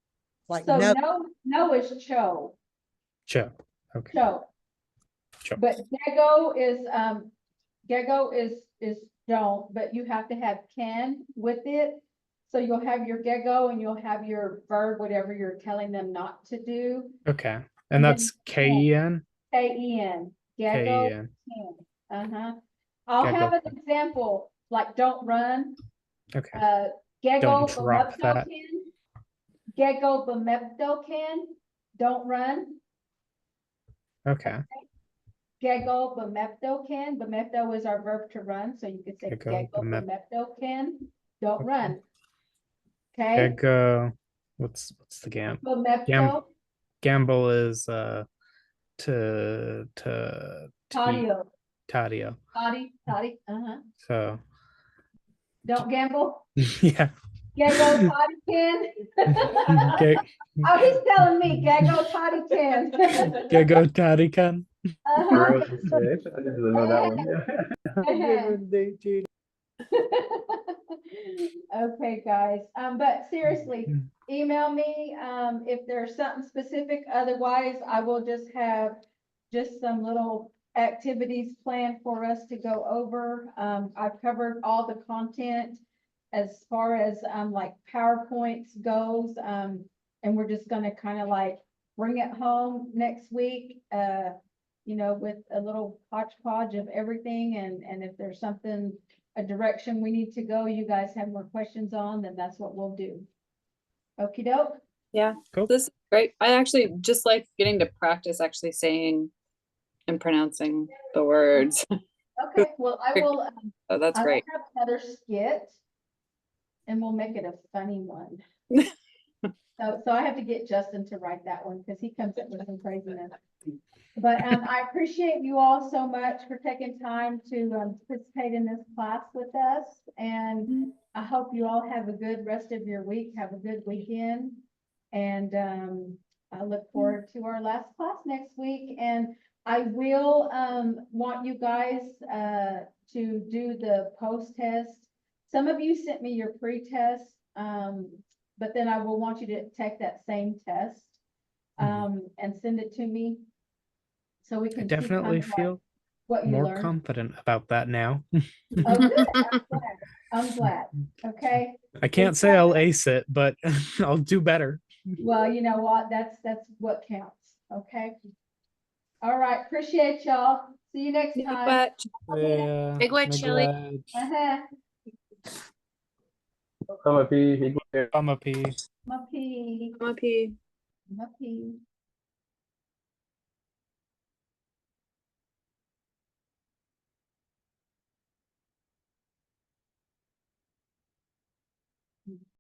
Like So no. no is cho. Cho. Okay. Cho. Cho. But gecko is don't, but you have to have can with it. So you'll have your gecko and you'll have your verb, whatever you're telling them not to do. Okay. And that's K-E-N? K-E-N. Gecko. K-E-N. Uh-huh. I'll Gecko. have an example, like don't run. Okay. Gecko Don't drop that. Gecko bemeptocan. Don't run. Okay. Gecko bemeptocan. Bemepto is our verb to run, so you could say gecko bemeptocan. Don't run. Okay. Gecko. What's the Bemepto. Gamble is Tadio. Tadio. Toddy. Uh-huh. So Don't gamble. yeah. Gecko toddy can. Oh, he's telling me gecko toddy can. Gecko toddy can. Uh-huh. I didn't know that one. Okay, guys. But seriously, email me if there's something specific. Otherwise, I will just have some little activities planned for us to go over. I've covered all the content as far as like PowerPoints goes. And we're just gonna kind of like bring it home next week, you know, with a little hodgepodge of everything. And if there's something, a direction we need to go, you guys have more questions on, then that's what we'll do. Okie doke. Yeah, cool. This is great. I actually just like getting to practice actually saying and pronouncing the words. Okay, well, I will. Oh, that's I will great. have another skit, and we'll make it a funny one. So I have to get Justin to write that one because he comes up with some craziness. But I appreciate you all so much for taking time to participate in this class with us. And I hope you all have a good rest of your week. Have a good weekend. And I look forward to our last class next week. And I will want you guys to do the post-test. Some of you sent me your pre-test, but then I will want you to take that same test and send it to me. So we can I definitely feel what you more learned. confident about that now. Oh, good. I'm glad. Okay. I can't say I'll ace it, but I'll do better. Well, you know what? That's what counts. Okay. All right. Appreciate y'all. See you next time. Yeah, Big wet, Shelly. Uh-huh. Sama P. I'm a P. My pee. I'm a P. My pee.